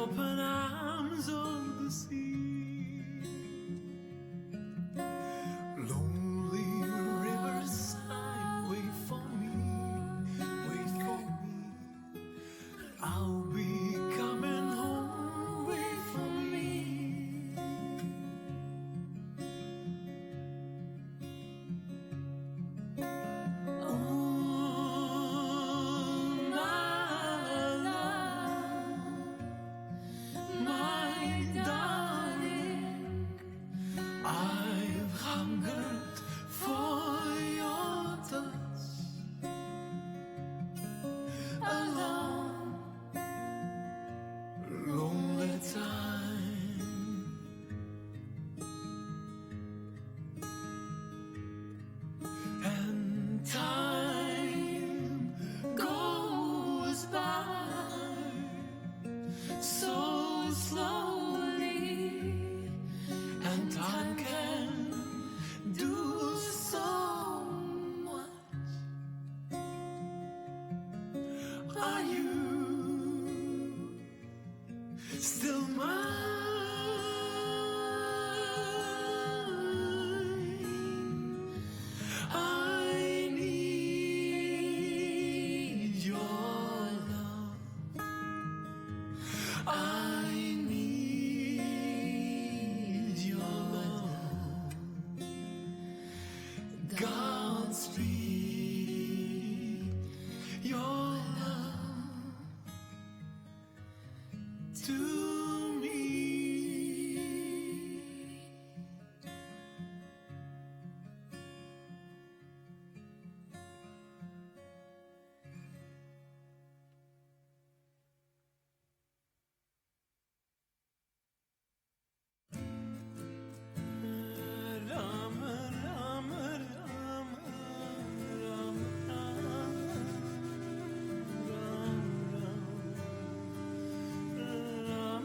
open arms of the sea. Lonely riverside, wait for me, wait for me. I'll be coming home, wait for me. I've hungered for your touch. A long, lonely time. And time goes by so slowly. And time can do so much. Are you still mine? I need your love. I need your love. Godspeed your love to me. Rama, Rama, Rama, Rama, Rama, Rama, Rama.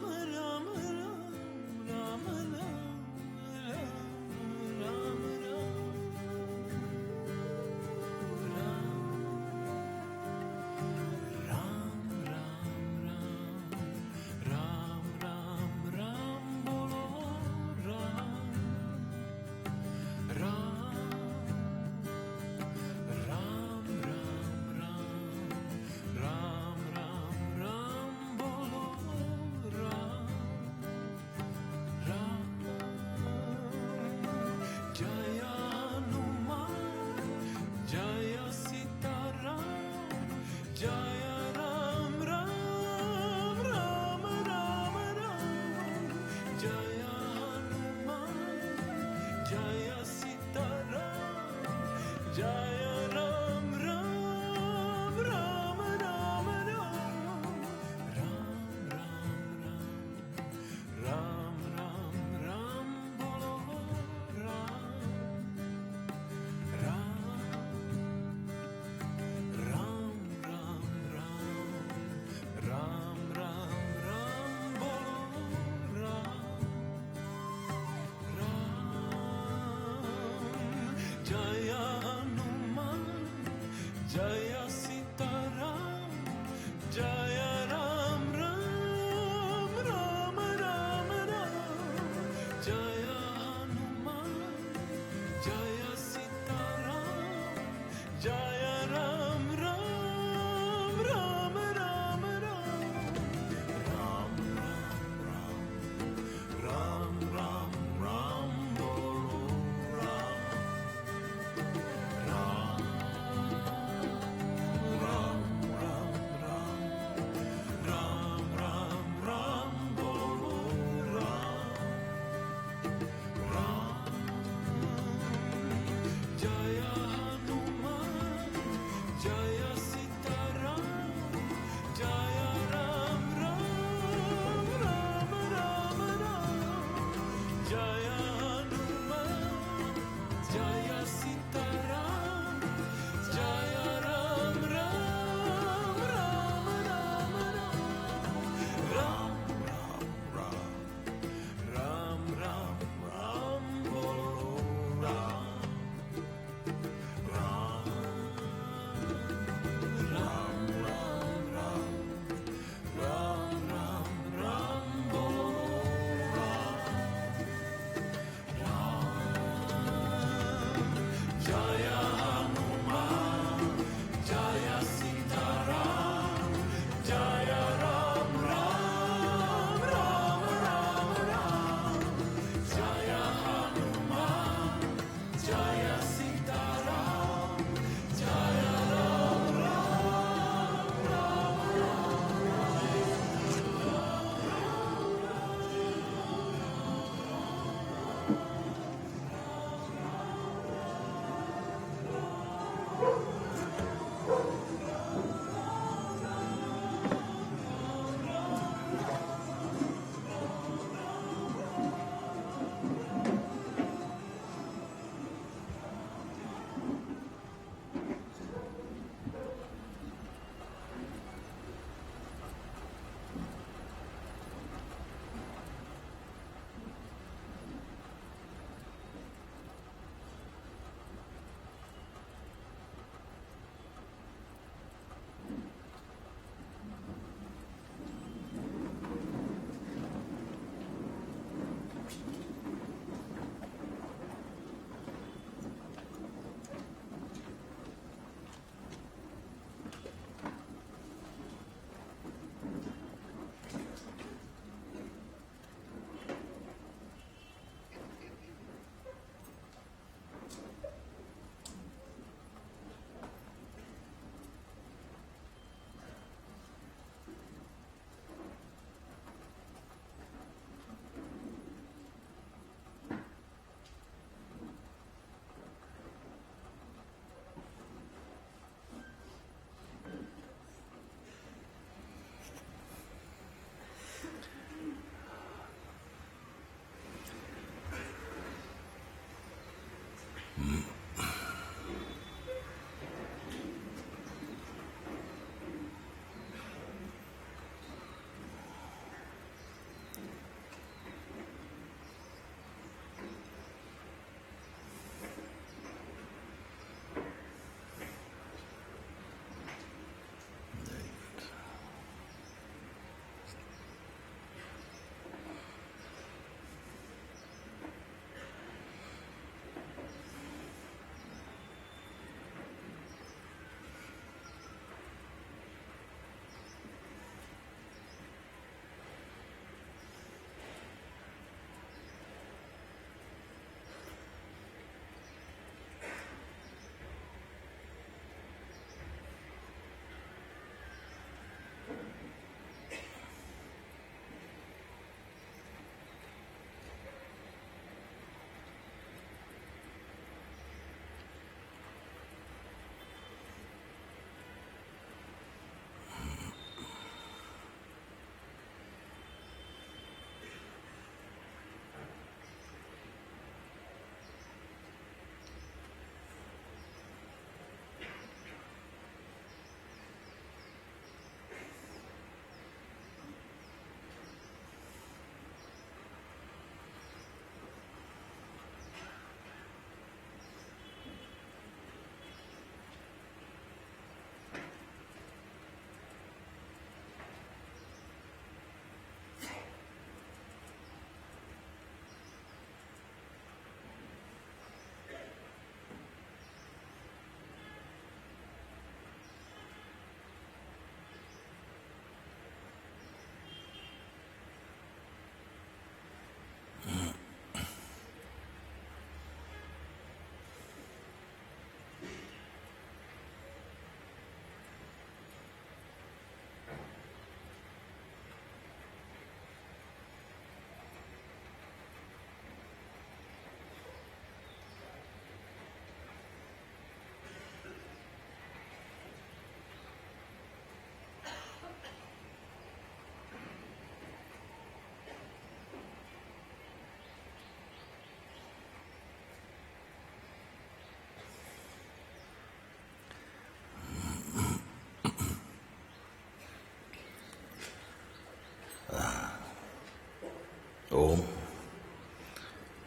Om.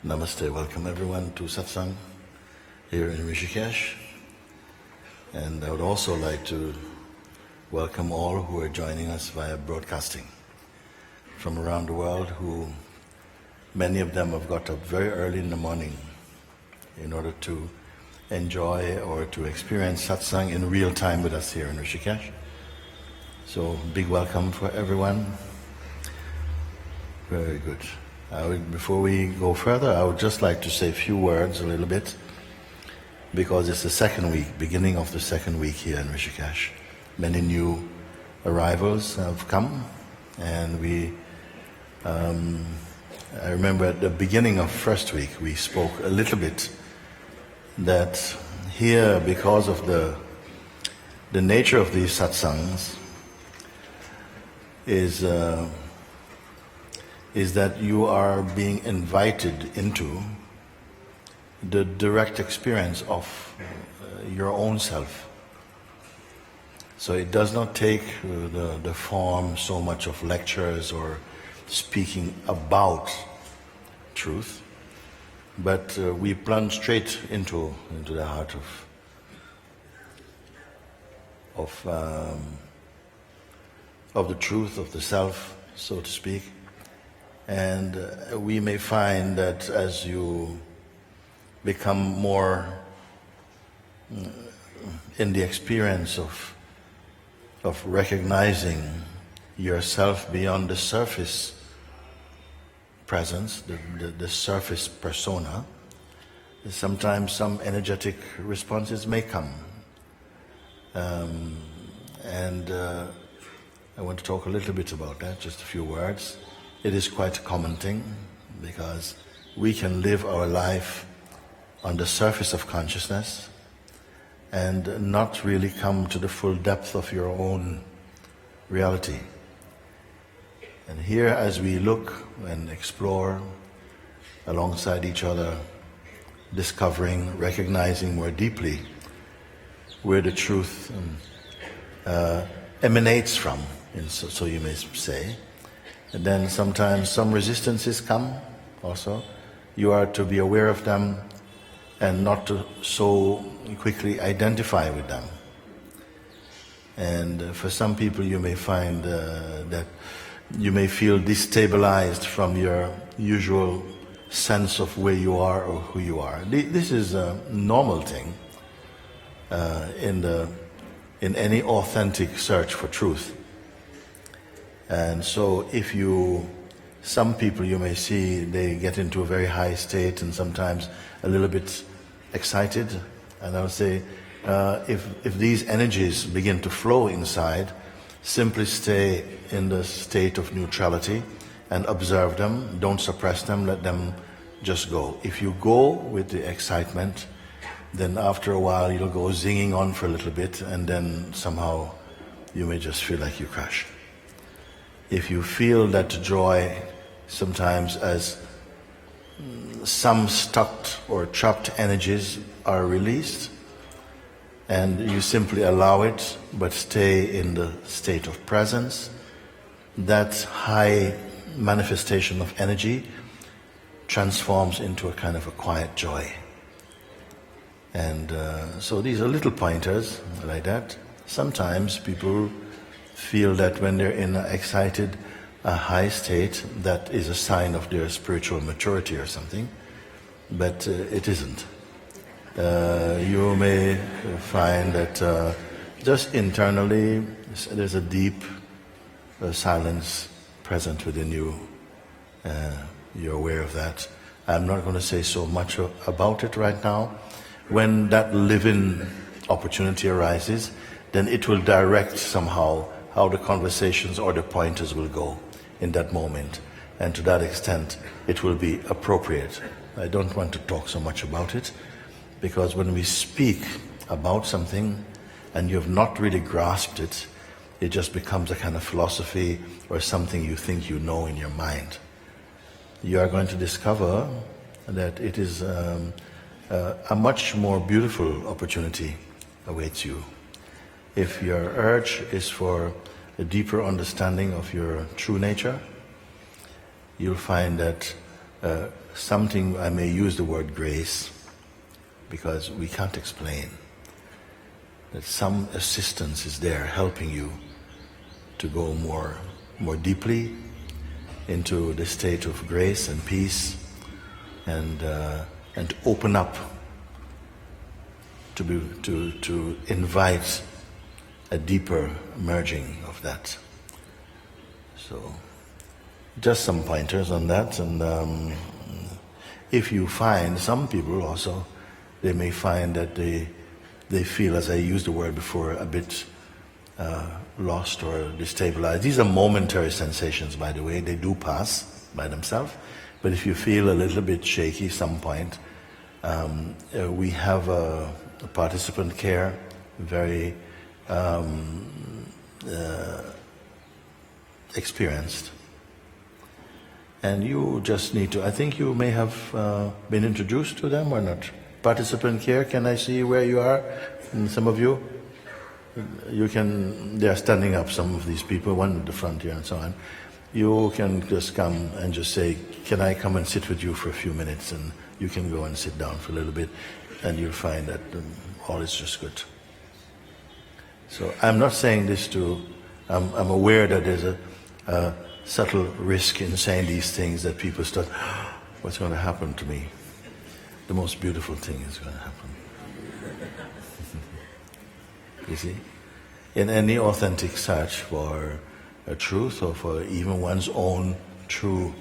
Namaste. Welcome everyone to Satsang here in Rishikesh. And I would also like to welcome all who are joining us via broadcasting from around the world, who many of them have got up very early in the morning in order to enjoy or to experience Satsang in real time with us here in Rishikesh. So big welcome for everyone. Very good. Before we go further, I would just like to say a few words, a little bit, because it's the second week, beginning of the second week here in Rishikesh. Many new arrivals have come, and I remember at the beginning of first week we spoke a little bit that here, because of the nature of these satsangs, is that you are being invited into the direct experience of your own self. So it does not take the form so much of lectures or speaking about truth, but we plunge straight into the heart of the truth of the self, so to speak. And we may find that as you become more in the experience of recognizing yourself beyond the surface presence, the surface persona, sometimes some energetic responses may come. And I want to talk a little bit about that, just a few words. It is quite a common thing, because we can live our life on the surface of consciousness and not really come to the full depth of your own reality. And here, as we look and explore alongside each other, discovering, recognizing more deeply where the truth emanates from, so you may say, and then sometimes some resistances come also. You are to be aware of them and not to so quickly identify with them. And for some people you may find that you may feel destabilized from your usual sense of where you are or who you are. This is a normal thing in any authentic search for truth. And so some people you may see, they get into a very high state and sometimes a little bit excited. And I would say, if these energies begin to flow inside, simply stay in the state of neutrality and observe them. Don't suppress them, let them just go. If you go with the excitement, then after a while you'll go zinging on for a little bit, and then somehow you may just feel like you crash. If you feel that joy sometimes as some stuck or trapped energies are released, and you simply allow it but stay in the state of presence, that high manifestation of energy transforms into a kind of a quiet joy. And so these are little pointers like that. Sometimes people feel that when they're in an excited, high state, that is a sign of their spiritual maturity or something, but it isn't. You may find that just internally there's a deep silence present within you. You're aware of that. I'm not going to say so much about it right now. When that living opportunity arises, then it will direct somehow how the conversations or the pointers will go in that moment. And to that extent, it will be appropriate. I don't want to talk so much about it, because when we speak about something and you have not really grasped it, it just becomes a kind of philosophy or something you think you know in your mind. You are going to discover that it is a much more beautiful opportunity awaits you. If your urge is for a deeper understanding of your true nature, you'll find that something, I may use the word grace, because we can't explain, that some assistance is there helping you to go more deeply into the state of grace and peace, and to open up, to invite a deeper merging of that. So, just some pointers on that. And if you find, some people also, they may find that they feel, as I used the word before, a bit lost or destabilized. These are momentary sensations, by the way. They do pass by themselves. But if you feel a little bit shaky some point, we have a participant care, very experienced. And you just need to, I think you may have been introduced to them or not. Participant care, can I see where you are? And some of you? You can, they are standing up, some of these people, one at the front here and so on. You can just come and just say, can I come and sit with you for a few minutes? And you can go and sit down for a little bit, and you'll find that all is just good. So I'm not saying this to, I'm aware that there's a subtle risk in saying these things, that people start, what's going to happen to me? The most beautiful thing is going to happen. You see? In any authentic search for a truth, or for even one's own true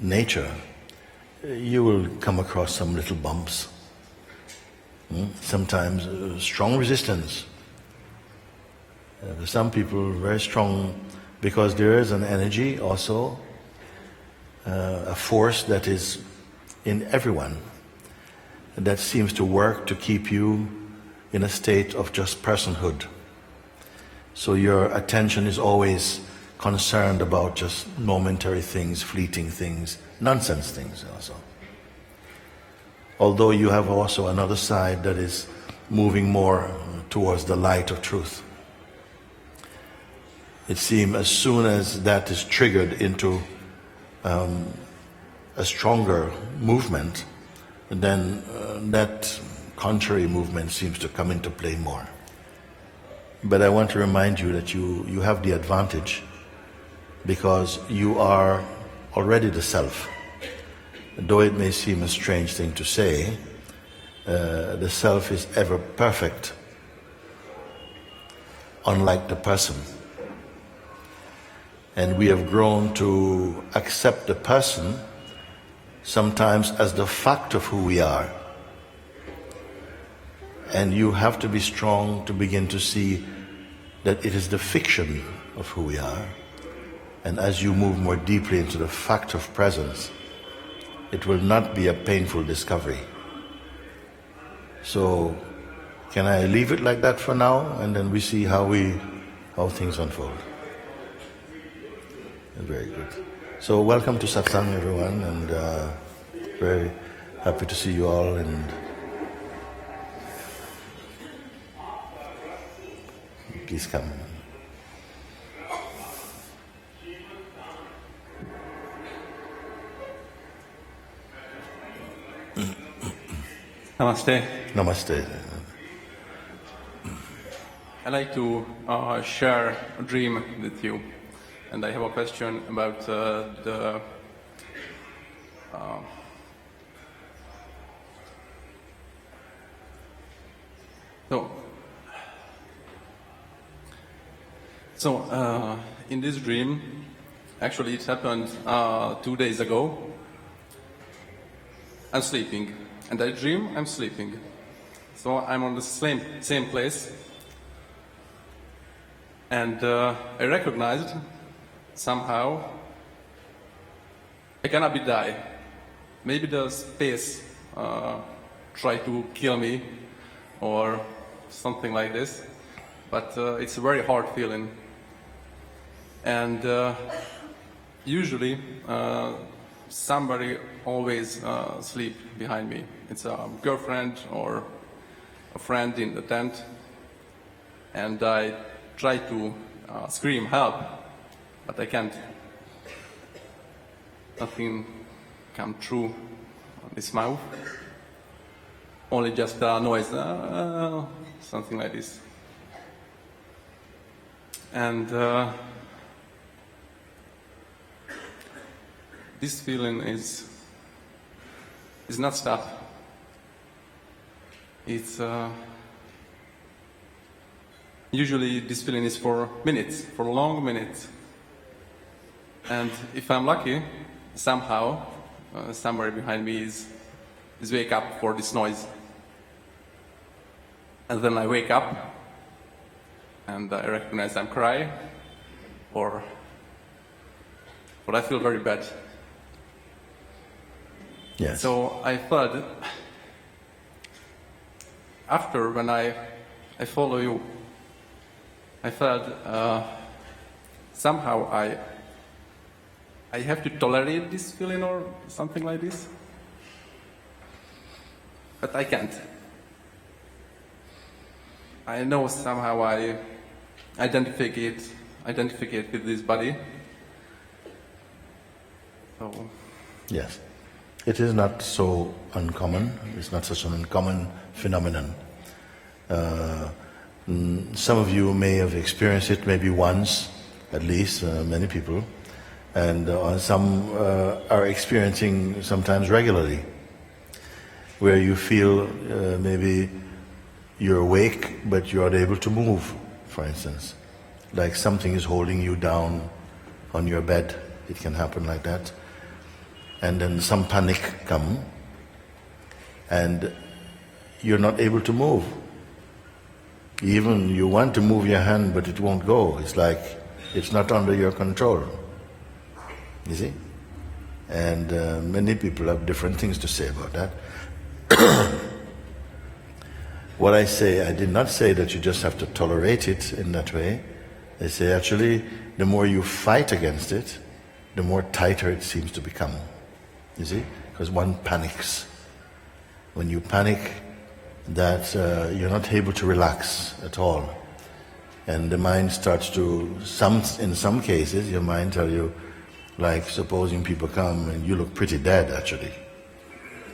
nature, you will come across some little bumps. Sometimes strong resistance. Some people very strong, because there is an energy also, a force that is in everyone, that seems to work to keep you in a state of just personhood. So your attention is always concerned about just momentary things, fleeting things, nonsense things also. Although you have also another side that is moving more towards the light of truth. It seems as soon as that is triggered into a stronger movement, then that contrary movement seems to come into play more. But I want to remind you that you have the advantage, because you are already the self. Though it may seem a strange thing to say, the self is ever perfect, unlike the person. And we have grown to accept the person sometimes as the fact of who we are. And you have to be strong to begin to see that it is the fiction of who we are. And as you move more deeply into the fact of presence, it will not be a painful discovery. So, can I leave it like that for now, and then we see how things unfold? Very good. So, welcome to Satsang, everyone, and very happy to see you all. And please come. Namaste. Namaste. I'd like to share a dream with you, and I have a question about the in this dream, actually it happened 2 days ago. I'm sleeping, and I dream I'm sleeping. So I'm on the same place, and I recognized somehow I cannot be die. Maybe the space try to kill me or something like this, but it's a very hard feeling. And usually somebody always sleep behind me. It's a girlfriend or a friend in the tent, and I try to scream help, but I can't. nothing come through his mouth. Only just a noise, something like this. And this feeling is not stop. It's usually this feeling is for minutes, for long minutes. And if I'm lucky, somehow, somewhere behind me is wake up for this noise. And then I wake up and I recognize I'm crying, or I feel very bad. Yes. So I felt after when I follow you, I felt somehow I have to tolerate this feeling or something like this, but I can't. I know somehow I identify it with this body. So Yes. It is not so uncommon. It's not such an uncommon phenomenon. Some of you may have experienced it maybe once, at least, many people. And some are experiencing sometimes regularly, where you feel maybe you're awake but you're unable to move, for instance. Like something is holding you down on your bed. It can happen like that. And then some panic come and you're not able to move. Even you want to move your hand but it won't go. It's like it's not under your control. You see? And many people have different things to say about that. What I say, I did not say that you just have to tolerate it in that way. I say actually, the more you fight against it, the more tighter it seems to become. You see? Because one panics. When you panic, that you're not able to relax at all. And the mind starts to, in some cases, your mind tell you, like supposing people come and you look pretty dead actually.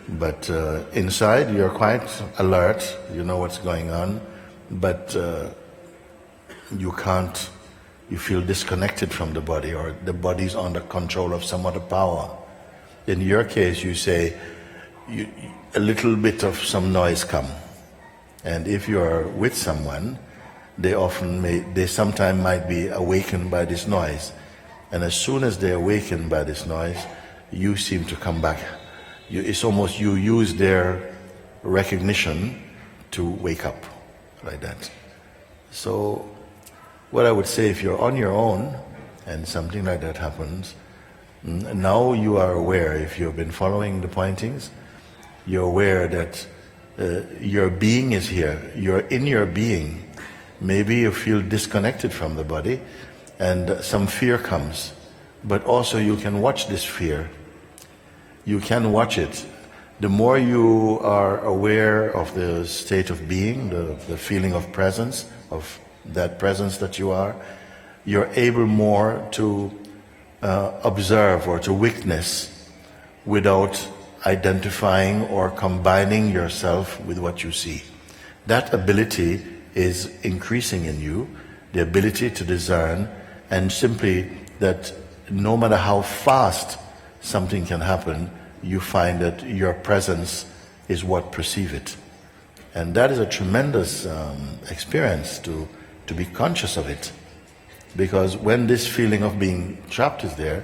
But inside you're quite alert, you know what's going on, but you feel disconnected from the body, or the body's under control of some other power. In your case you say, a little bit of some noise come. And if you're with someone, they sometimes might be awakened by this noise. And as soon as they're awakened by this noise, you seem to come back. It's almost you use their recognition to wake up, like that. So what I would say, if you're on your own and something like that happens, now you are aware, if you've been following the pointings, you're aware that your being is here. You're in your being. Maybe you feel disconnected from the body and some fear comes, but also you can watch this fear. You can watch it. The more you are aware of the state of being, the feeling of presence, of that presence that you are, you're able more to observe or to witness without identifying or combining yourself with what you see. That ability is increasing in you, the ability to discern, and simply that no matter how fast something can happen, you find that your presence is what perceive it. And that is a tremendous experience to be conscious of it. Because when this feeling of being trapped is there,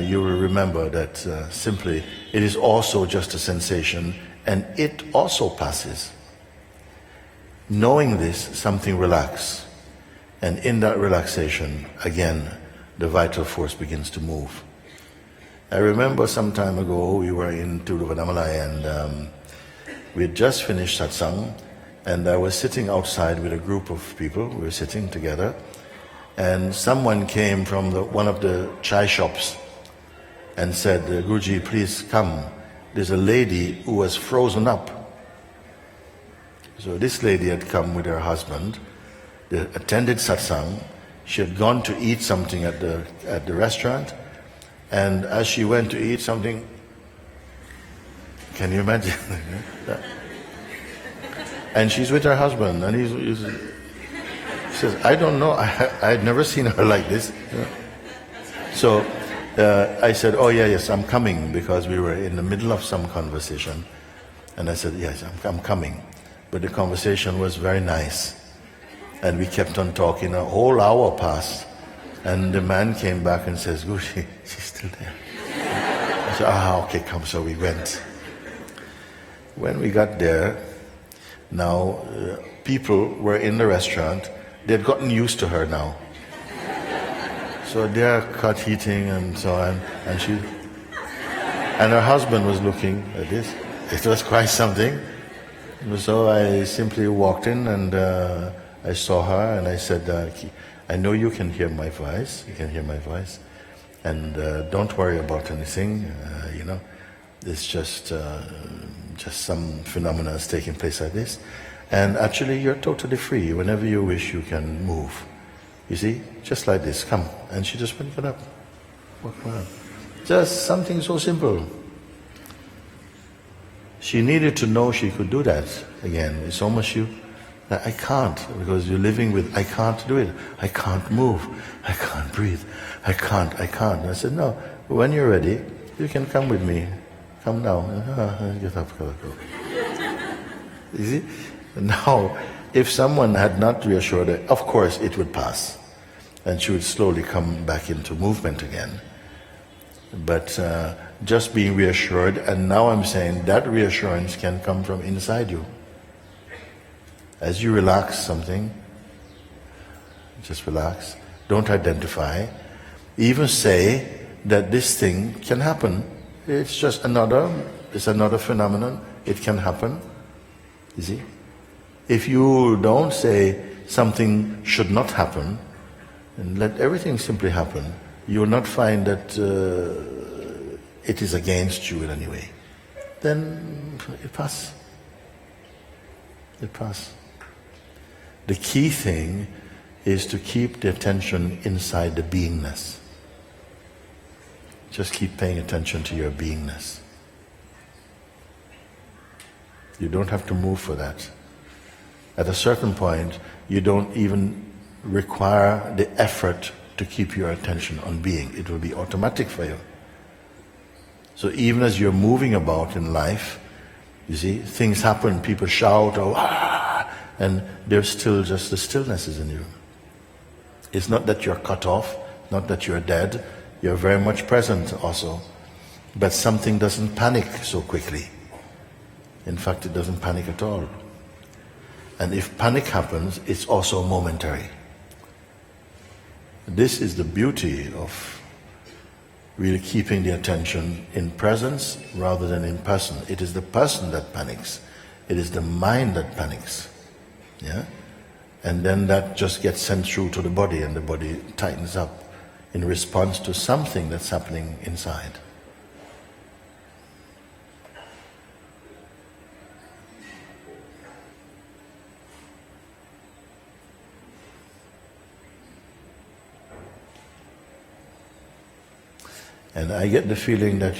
you will remember that simply it is also just a sensation and it also passes. Knowing this, something relaxes. And in that relaxation, again, the vital force begins to move. I remember some time ago we were in Tiruvannamalai and we had just finished satsang, and I was sitting outside with a group of people. We were sitting together, and someone came from one of the chai shops and said, "Guruji, please come. There's a lady who was frozen up." So this lady had come with her husband. They attended satsang. She had gone to eat something at the restaurant, And as she went to eat something, can you imagine? And she's with her husband, and he says, I don't know, I'd never seen her like this. So I said, oh yeah, yes, I'm coming, because we were in the middle of some conversation. And I said, yes, I'm coming. But the conversation was very nice. And we kept on talking, a whole hour passed. And the man came back and says, "Good, she's still there." I said, okay, come. So we went. When we got there, now people were in the restaurant. They'd gotten used to her now. So they're cut eating and so on. And her husband was looking at this. It was quite something. So I simply walked in and I saw her and I said, I know you can hear my voice. You can hear my voice. And don't worry about anything. It's just some phenomena is taking place like this. And actually you're totally free. Whenever you wish, you can move. You see? Just like this. Come. And she just went, got up. Walked around. Just something so simple. She needed to know she could do that again. It's almost I can't, because you're living with, I can't do it. I can't move. I can't breathe. I can't. And I said, no, when you're ready, you can come with me. Come now. Get up, go. You see? Now, if someone had not reassured her, of course it would pass. And she would slowly come back into movement again. But just being reassured, and now I'm saying that reassurance can come from inside you. As you relax something, just relax, don't identify, even say that this thing can happen. It's just another phenomenon, it can happen, you see. If you don't say something should not happen, and let everything simply happen, you will not find that it is against you in any way. Then it passes. It passes. The key thing is to keep the attention inside the beingness. Just keep paying attention to your beingness. You don't have to move for that. At a certain point, you don't even require the effort to keep your attention on being. It will be automatic for you. So even as you're moving about in life, you see, things happen, people shout, and there's still just the stillness is in you. It's not that you're cut off, not that you're dead, you're very much present also. But something doesn't panic so quickly. In fact, it doesn't panic at all. And if panic happens, it's also momentary. This is the beauty of really keeping the attention in presence rather than in person. It is the person that panics. It is the mind that panics. Yeah? And then that just gets sent through to the body, and the body tightens up in response to something that's happening inside. And I get the feeling that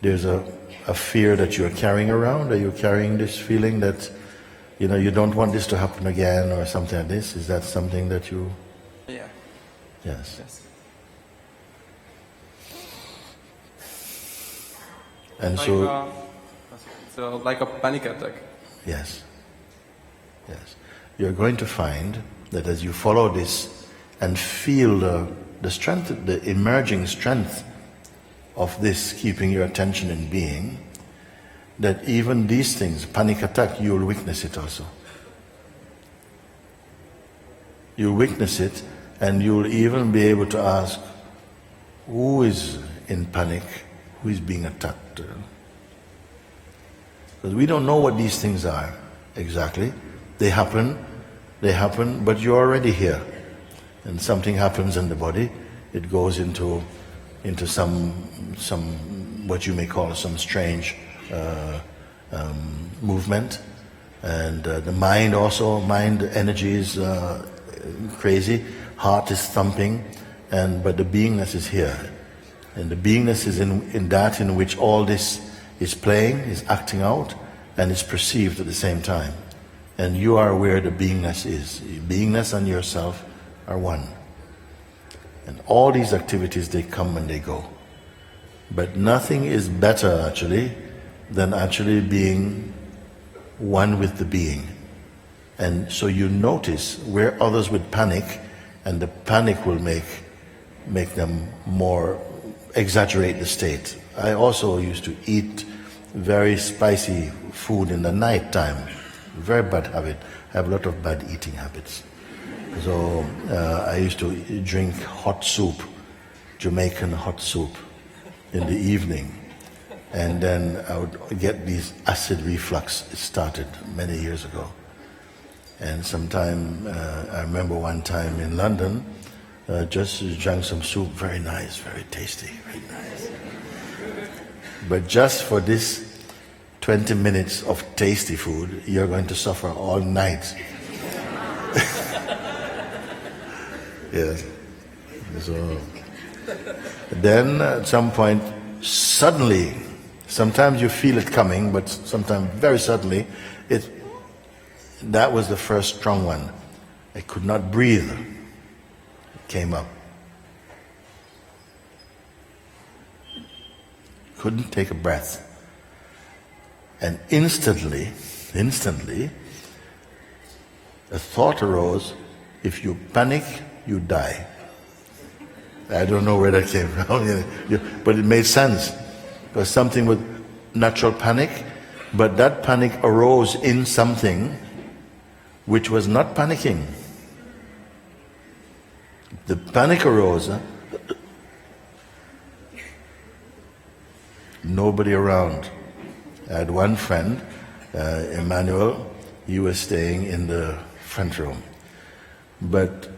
there's a fear that you're carrying around. Are you carrying this feeling that, you don't want this to happen again or something like this? Is that something that you... Yeah. Yes. And it's like a panic attack. Yes. You're going to find that as you follow this and feel the strength, the emerging strength of this keeping your attention in being, that even these things, panic attack, you'll witness it also. You'll witness it, and you'll even be able to ask, who is in panic, who is being attacked? Because we don't know what these things are exactly. They happen, but you're already here. And something happens in the body, it goes into some what you may call some strange movement, and the mind energy is crazy, heart is thumping, but the beingness is here. And the beingness is in that in which all this is playing, is acting out, and is perceived at the same time. And you are where the beingness is. Beingness and yourself are one. And all these activities, they come and they go. But nothing is better actually than actually being one with the being. And so you notice where others would panic, and the panic will make them more exaggerate the state. I also used to eat very spicy food in the night time. Very bad habit. I have a lot of bad eating habits. So I used to drink hot soup, Jamaican hot soup, in the evening. And then I would get these acid reflux. It started many years ago. And sometime, I remember one time in London, just drank some soup, very nice, very tasty, very nice. But just for this 20 minutes of tasty food, you're going to suffer all night. Yes. So then at some point, suddenly, sometimes you feel it coming, but sometimes very suddenly, that was the first strong one. I could not breathe. It came up. Couldn't take a breath. And instantly, a thought arose, if you panic, you die. I don't know where that came from, but it made sense. It was something with natural panic, but that panic arose in something which was not panicking. The panic arose, nobody around. I had one friend, Emmanuel, he was staying in the front room, but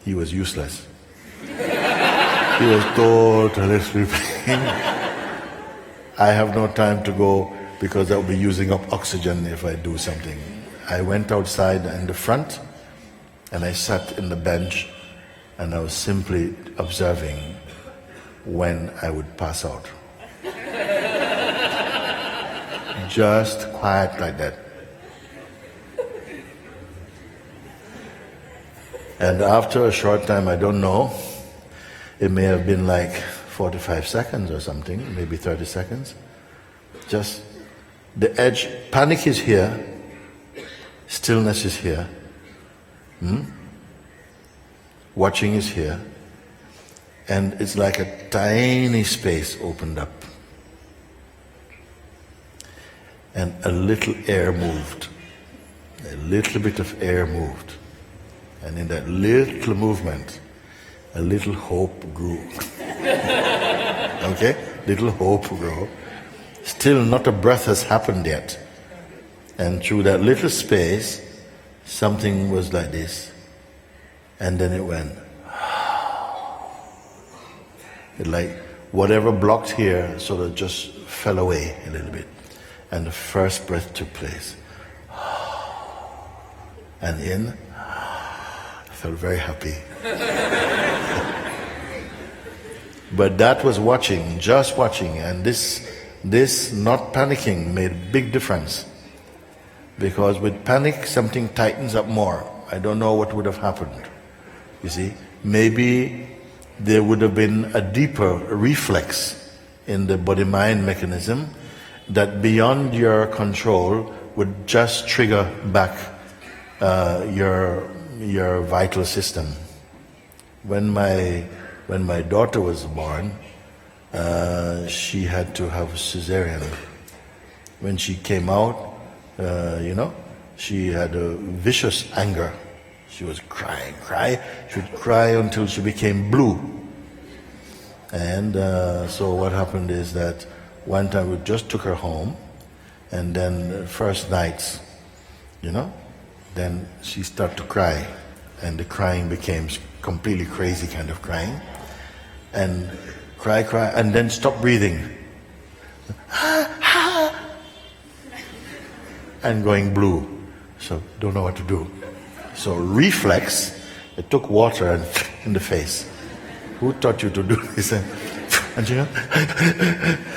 he was useless. He was totally sleeping. I have no time to go because I'll be using up oxygen if I do something. I went outside in the front and I sat in the bench and I was simply observing when I would pass out. Just quiet like that. And after a short time, I don't know, it may have been like 45 seconds or something, maybe 30 seconds. Just the edge, panic is here, stillness is here, watching is here, and it's like a tiny space opened up. And a little air moved, a little bit of air moved. And in that little movement, a little hope grew. Okay? Little hope grew. Still not a breath has happened yet. And through that little space, something was like this. And then it went. It like whatever blocked here sort of just fell away a little bit. And the first breath took place. And in, I felt very happy. But that was watching, just watching, and this not panicking made a big difference. Because with panic, something tightens up more. I don't know what would have happened. You see, maybe there would have been a deeper reflex in the body-mind mechanism that beyond your control would just trigger back your vital system. When my daughter was born, she had to have a cesarean. When she came out, she had a vicious anger. She was crying. She would cry until she became blue. And so what happened is that one time we just took her home, and then first nights, then she started to cry, and the crying became completely crazy kind of crying, and cry, and then stop breathing, and going blue. So don't know what to do. So reflex, it took water and in the face. who taught you to do this? And you know,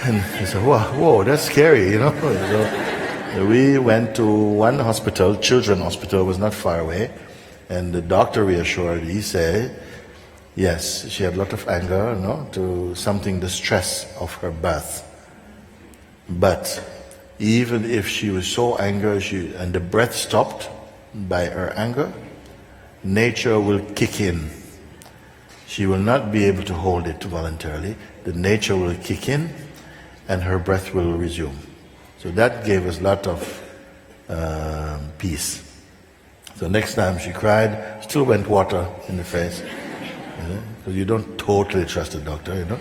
and he said, whoa, that's scary, you know. So we went to one hospital, children's hospital, was not far away, and the doctor reassured. He said, yes, she had a lot of anger, you know, to something, the stress of her birth. But even if she was so angry and the breath stopped by her anger, nature will kick in. She will not be able to hold it voluntarily. The nature will kick in and her breath will resume. So that gave us a lot of peace. So next time she cried, still went water in the face. Because you don't totally trust the doctor, you know.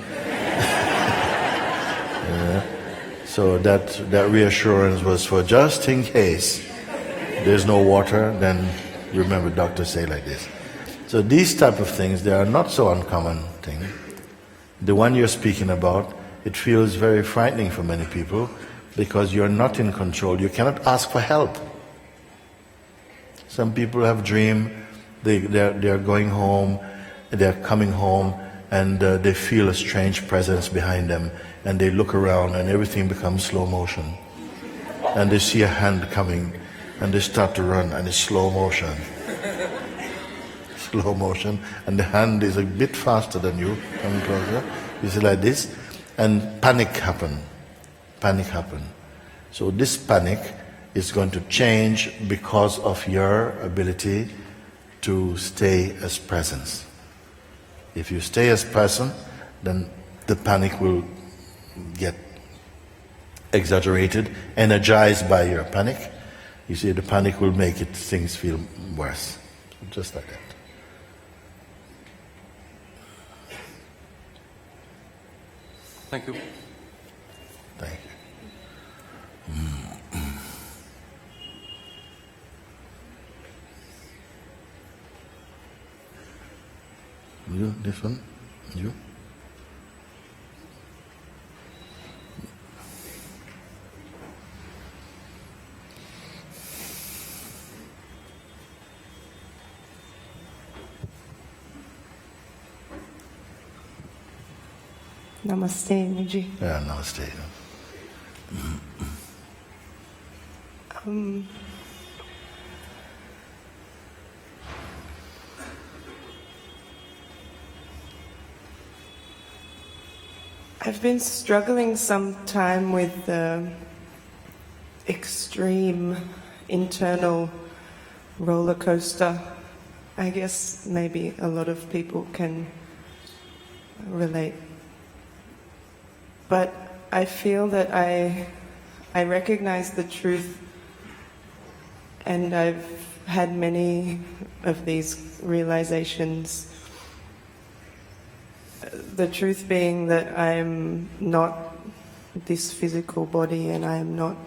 So that reassurance was for just in case there's no water, then remember doctors say like this. So these type of things, they are not so uncommon thing. The one you're speaking about, it feels very frightening for many people because you're not in control. You cannot ask for help. Some people have dreamed, they're going home, they're coming home, and they feel a strange presence behind them, and they look around and everything becomes slow motion. And they see a hand coming, and they start to run, and it's slow motion. Slow motion, and the hand is a bit faster than you, coming closer. You see like this, and panic happen. So this panic is going to change because of your ability to stay as presence. If you stay as present, then the panic will get exaggerated, energized by your panic. You see, the panic will make things feel worse. Just like that. Thank you. Thank you. You, this one? You? Namaste, Mooji. Yeah, namaste. I've been struggling some time with the extreme internal roller coaster. I guess maybe a lot of people can relate. But I feel that I recognize the truth, and I've had many of these realizations. The truth being that I'm not this physical body, and I am not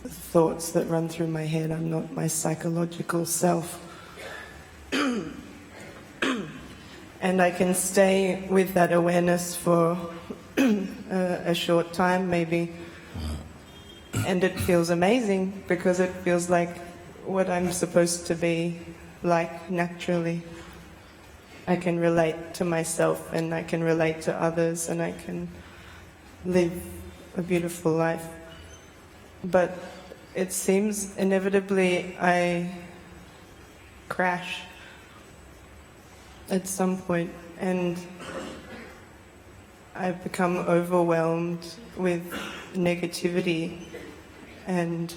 the thoughts that run through my head. I'm not my psychological self. And I can stay with that awareness for a short time maybe, and it feels amazing because it feels like what I'm supposed to be like naturally. I can relate to myself, and I can relate to others, and I can live a beautiful life. But it seems inevitably I crash at some point, and I've become overwhelmed with negativity, and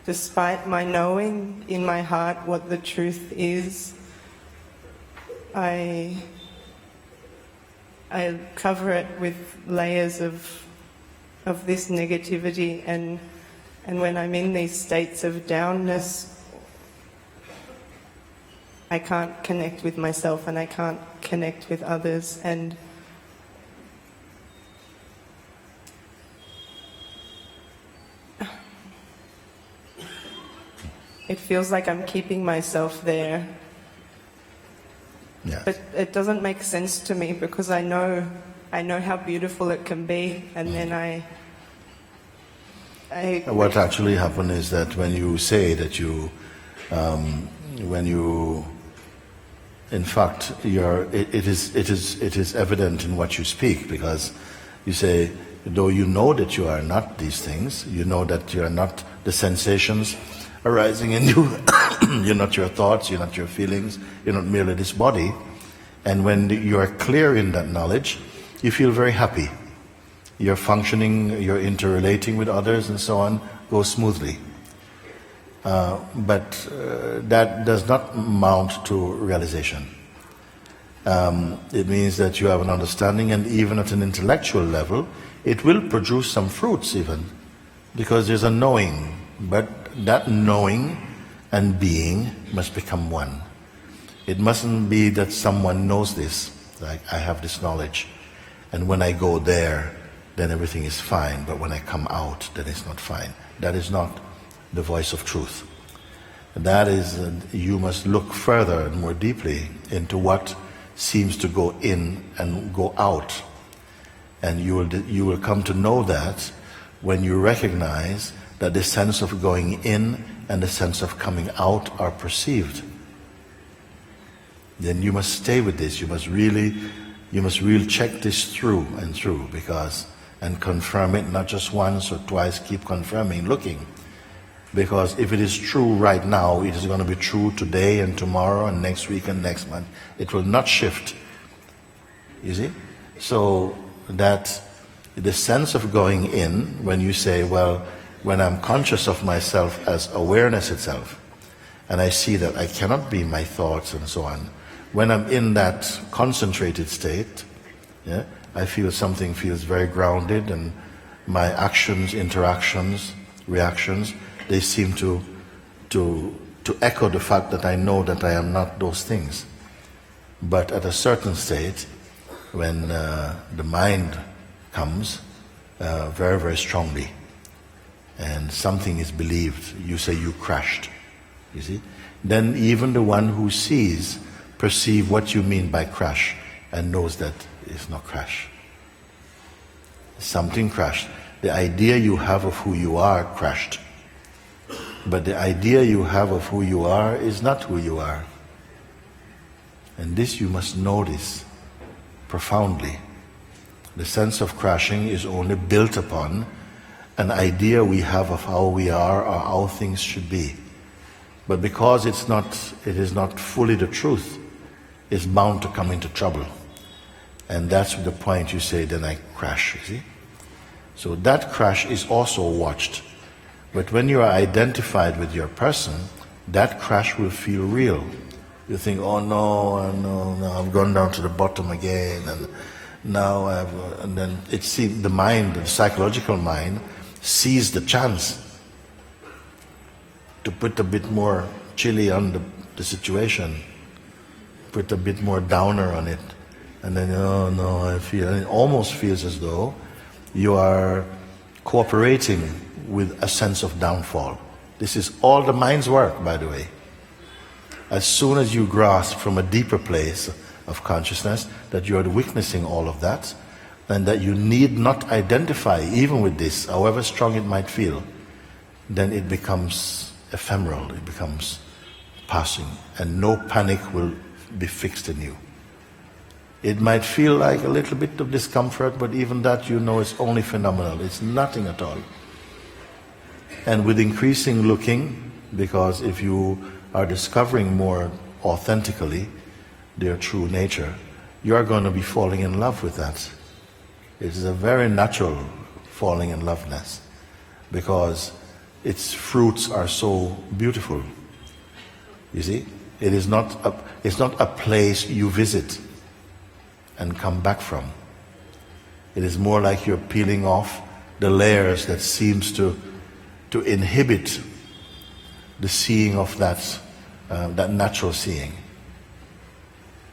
despite my knowing in my heart what the truth is, I cover it with layers of this negativity, and when I'm in these states of downness, I can't connect with myself, and I can't connect with others, and it feels like I'm keeping myself there. Yeah. But it doesn't make sense to me because I know how beautiful it can be, and then I What actually happened is that when you say that you, when you In fact, it is evident in what you speak, because you say, though you know that you are not these things, you know that you are not the sensations arising in you, you're not your thoughts, you're not your feelings, you're not merely this body. And when you are clear in that knowledge, you feel very happy. Your functioning, your interrelating with others and so on goes smoothly. But that does not mount to realization. It means that you have an understanding, and even at an intellectual level, it will produce some fruits even, because there's a knowing, but that knowing and being must become one. It mustn't be that someone knows this, like I have this knowledge, and when I go there, then everything is fine, but when I come out, then it's not fine. That is not the voice of truth. That is, you must look further and more deeply into what seems to go in and go out. And you will come to know that when you recognize that the sense of going in and the sense of coming out are perceived. Then you must stay with this. You must really check this through and through, and confirm it, not just once or twice, keep confirming, looking. Because if it is true right now, it is going to be true today and tomorrow and next week and next month. It will not shift. You see? So that the sense of going in, when you say, well, when I'm conscious of myself as awareness itself, and I see that I cannot be my thoughts and so on, when I'm in that concentrated state, yeah, I feel something feels very grounded, and my actions, interactions, reactions, they seem to echo the fact that I know that I am not those things. But at a certain state, when the mind comes very, very strongly, and something is believed, you say you crashed, you see? Then even the one who sees perceive what you mean by crash and knows that it's not crash. Something crashed. The idea you have of who you are crashed. But the idea you have of who you are is not who you are. And this you must notice profoundly. The sense of crashing is only built upon an idea we have of how we are or how things should be. But because it is not fully the truth, it's bound to come into trouble. And that's the point you say, then I crash, you see? So that crash is also watched. But when you are identified with your person, that crash will feel real. You think, oh no, I've gone down to the bottom again, and now and then the mind, the psychological mind, sees the chance to put a bit more chili on the situation, put a bit more downer on it, and then, oh no, it almost feels as though you are cooperating with a sense of downfall. This is all the mind's work, by the way. As soon as you grasp from a deeper place of consciousness that you are witnessing all of that, and that you need not identify even with this, however strong it might feel, then it becomes ephemeral, it becomes passing, and no panic will be fixed in you. It might feel like a little bit of discomfort, but even that you know is only phenomenal. It's nothing at all. And with increasing looking, because if you are discovering more authentically their true nature, you are going to be falling in love with that. It is a very natural falling in loveness, because its fruits are so beautiful. You see, it's not a place you visit and come back from. It is more like you're peeling off the layers that seems to inhibit the seeing of that natural seeing.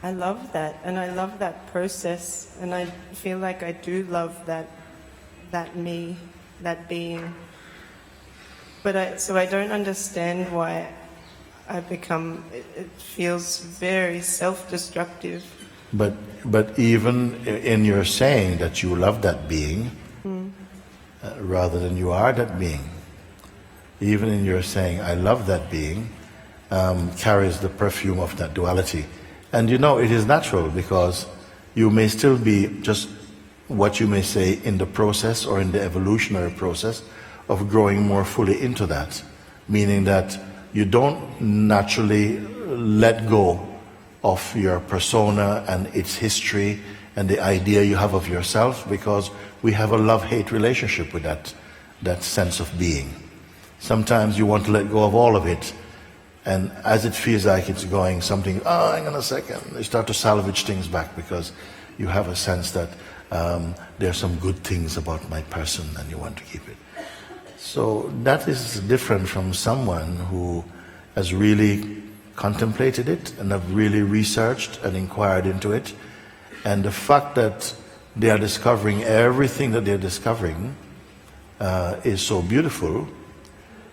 I love that, and I love that process, and I feel like I do love that me, that being. But so I don't understand why I become. It feels very self-destructive. But even in your saying that you love that being, rather than you are that being, even in your saying I love that being, carries the perfume of that duality. And you know, it is natural because you may still be just what you may say in the process or in the evolutionary process of growing more fully into that. Meaning that you don't naturally let go of your persona and its history and the idea you have of yourself, because we have a love-hate relationship with that sense of being. Sometimes you want to let go of all of it, and as it feels like it's going something, hang on a second, you start to salvage things back because you have a sense that there are some good things about my person and you want to keep it. So that is different from someone who has really contemplated it and have really researched and inquired into it. And the fact that they are discovering everything that they're discovering is so beautiful,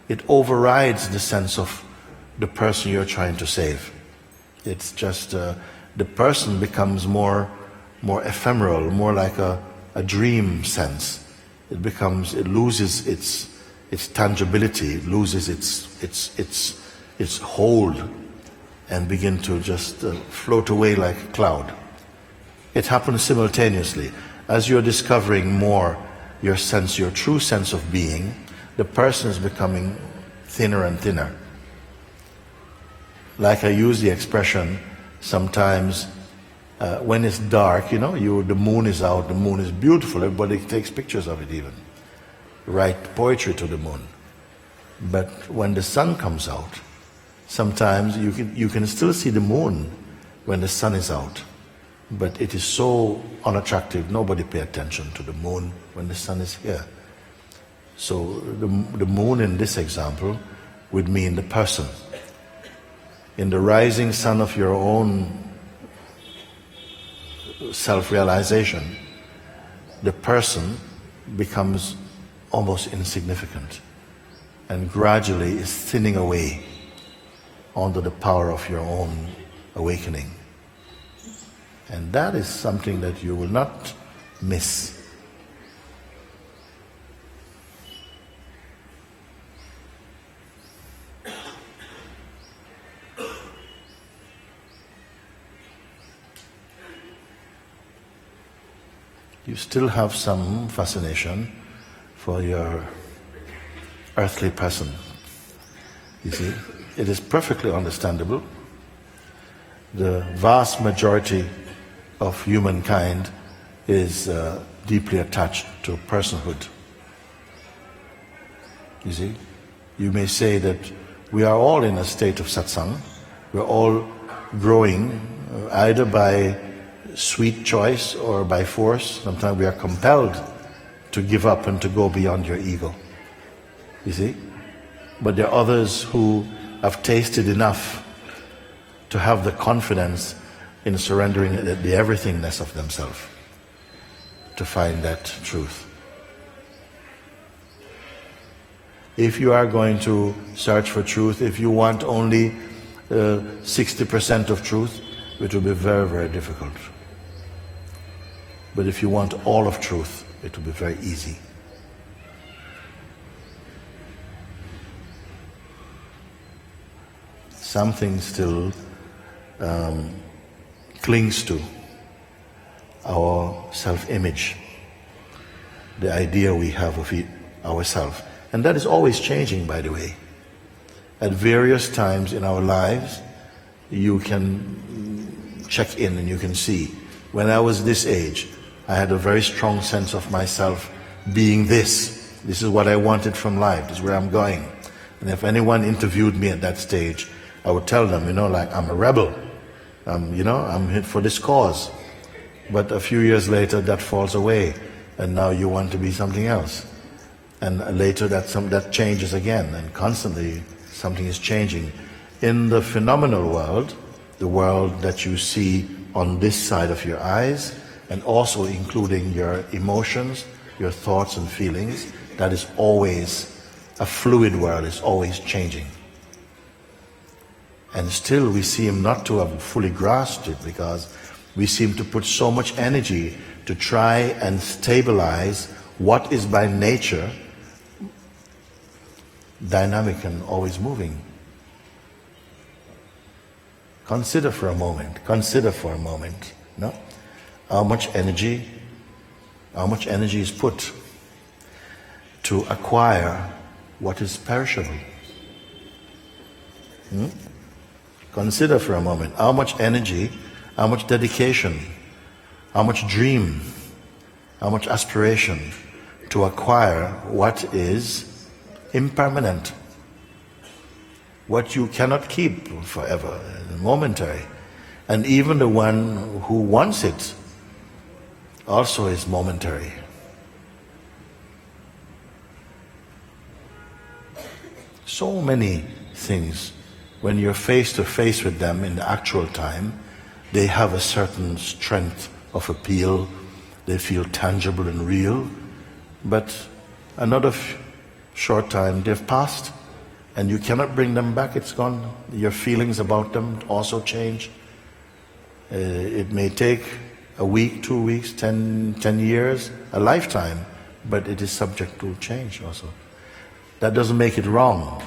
it overrides the sense of the person you're trying to save. It's just the person becomes more ephemeral, more like a dream sense. It loses its tangibility, it loses its hold, and begin to just float away like a cloud. It happens simultaneously. As you're discovering more your true sense of being, the person is becoming thinner and thinner. Like I use the expression sometimes, when it's dark, the moon is out, the moon is beautiful, everybody takes pictures of it even. Write poetry to the moon. But when the sun comes out, sometimes you can still see the moon when the sun is out. But it is so unattractive, nobody pay attention to the moon when the sun is here. So the moon in this example would mean the person. In the rising sun of your own self-realization, the person becomes almost insignificant and gradually is thinning away under the power of your own awakening. And that is something that you will not miss. You still have some fascination for your earthly person. You see, it is perfectly understandable. The vast majority of humankind is deeply attached to personhood. You see, you may say that we are all in a state of satsang. We're all growing either by sweet choice or by force. Sometimes we are compelled to give up and to go beyond your ego. You see? But there are others who have tasted enough to have the confidence in surrendering the everythingness of themselves to find that truth. If you are going to search for truth, if you want only 60% of truth, it will be very, very difficult. But if you want all of truth, it will be very easy. Something still clings to our self-image, the idea we have of ourselves. And that is always changing, by the way. At various times in our lives, you can check in and you can see, when I was this age, I had a very strong sense of myself being this. This is what I wanted from life. This is where I'm going. And if anyone interviewed me at that stage, I would tell them, I'm a rebel. I'm here for this cause. But a few years later, that falls away, and now you want to be something else. And later, that changes again, and constantly something is changing. In the phenomenal world, the world that you see on this side of your eyes, and also including your emotions, your thoughts and feelings, that is always a fluid world, it's always changing. And still we seem not to have fully grasped it, because we seem to put so much energy to try and stabilize what is by nature dynamic and always moving. Consider for a moment, no? How much energy is put to acquire what is perishable. Consider for a moment how much energy, how much dedication, how much dream, how much aspiration to acquire what is impermanent, what you cannot keep forever, momentary. And even the one who wants it also is momentary. So many things, when you're face to face with them in the actual time, they have a certain strength of appeal, they feel tangible and real, but another short time they've passed and you cannot bring them back, it's gone. Your feelings about them also change. It may take a week, 2 weeks, 10 years, a lifetime, but it is subject to change also. That doesn't make it wrong.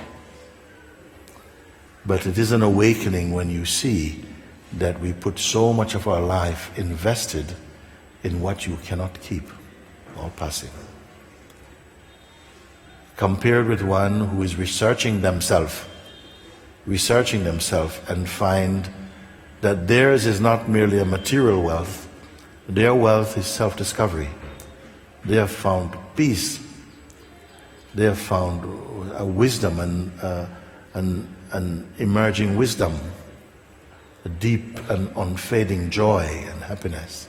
But it is an awakening when you see that we put so much of our life invested in what you cannot keep, all passing. Compared with one who is researching themselves and find that theirs is not merely a material wealth, their wealth is self-discovery. They have found peace. They have found a wisdom and an emerging wisdom, a deep and unfading joy and happiness.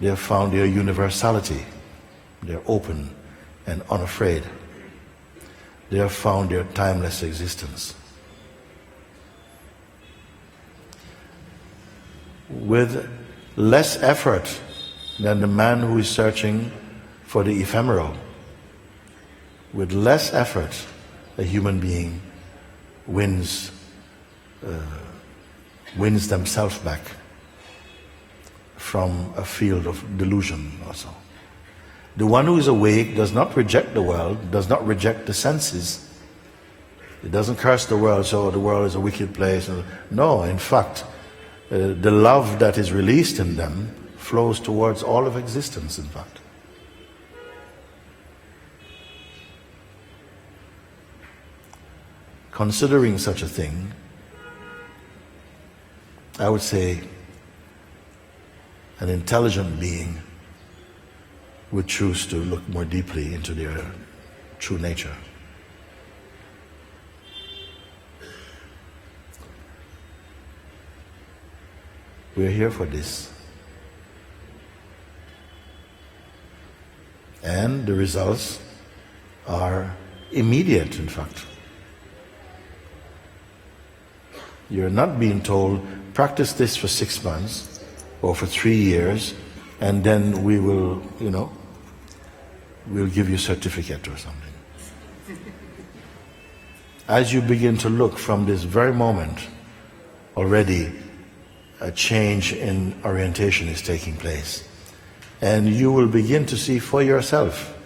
They have found their universality. They are open and unafraid. They have found their timeless existence. With less effort than the man who is searching for the ephemeral, with less effort, a human being wins themselves back from a field of delusion also. The one who is awake does not reject the world, does not reject the senses. It doesn't curse the world, so the world is a wicked place. No, in fact, the love that is released in them flows towards all of existence, in fact. Considering such a thing, I would say an intelligent being would choose to look more deeply into their true nature. We are here for this. And the results are immediate, in fact. You're not being told, practice this for 6 months or for 3 years, and then we will, we'll give you a certificate or something. As you begin to look from this very moment, already a change in orientation is taking place. And you will begin to see for yourself,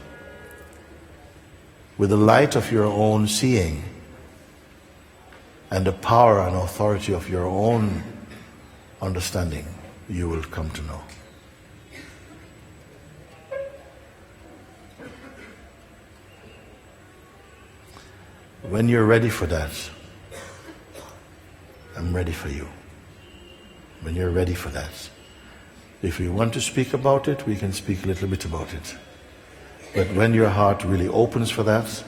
with the light of your own seeing, and the power and authority of your own understanding, you will come to know. When you're ready for that, I'm ready for you. When you're ready for that. If you want to speak about it, we can speak a little bit about it. But when your heart really opens for that,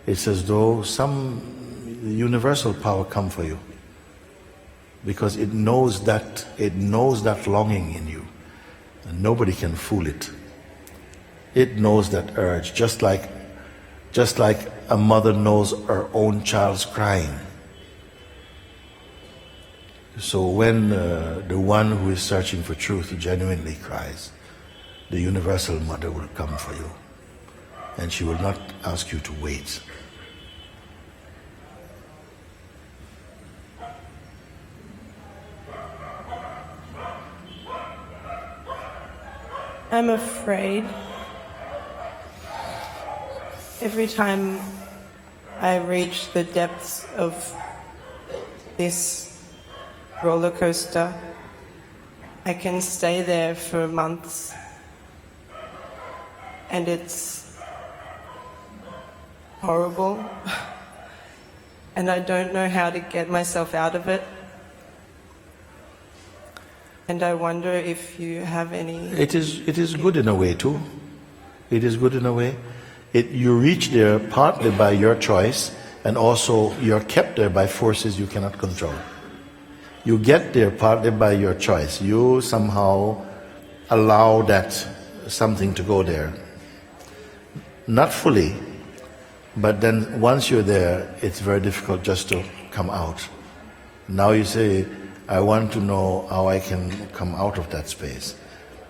it's as though some universal power come for you. Because it knows that longing in you. And nobody can fool it. It knows that urge, just like a mother knows her own child's crying. So when the one who is searching for truth genuinely cries, the universal mother will come for you. And she will not ask you to wait. I'm afraid every time I reach the depths of this roller coaster. I can stay there for months, and it's horrible, and I don't know how to get myself out of it. And I wonder if you have any... It is good in a way too. It is good in a way. You reach there partly by your choice, and also you're kept there by forces you cannot control. You get there partly by your choice. You somehow allow that something to go there. Not fully, but then once you're there, it's very difficult just to come out. Now you say, I want to know how I can come out of that space.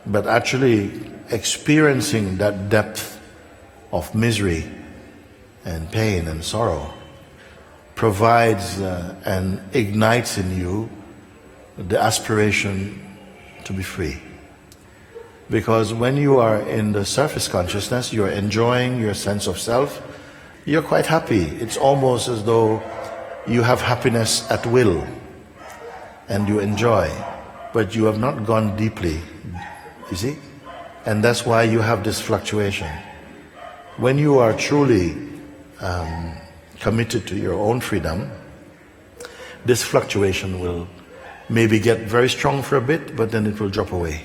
But actually experiencing that depth of misery and pain and sorrow provides and ignites in you the aspiration to be free. Because when you are in the surface consciousness, you're enjoying your sense of self, you're quite happy. It's almost as though you have happiness at will and you enjoy, but you have not gone deeply, you see? And that's why you have this fluctuation. When you are truly committed to your own freedom, this fluctuation will maybe get very strong for a bit, but then it will drop away.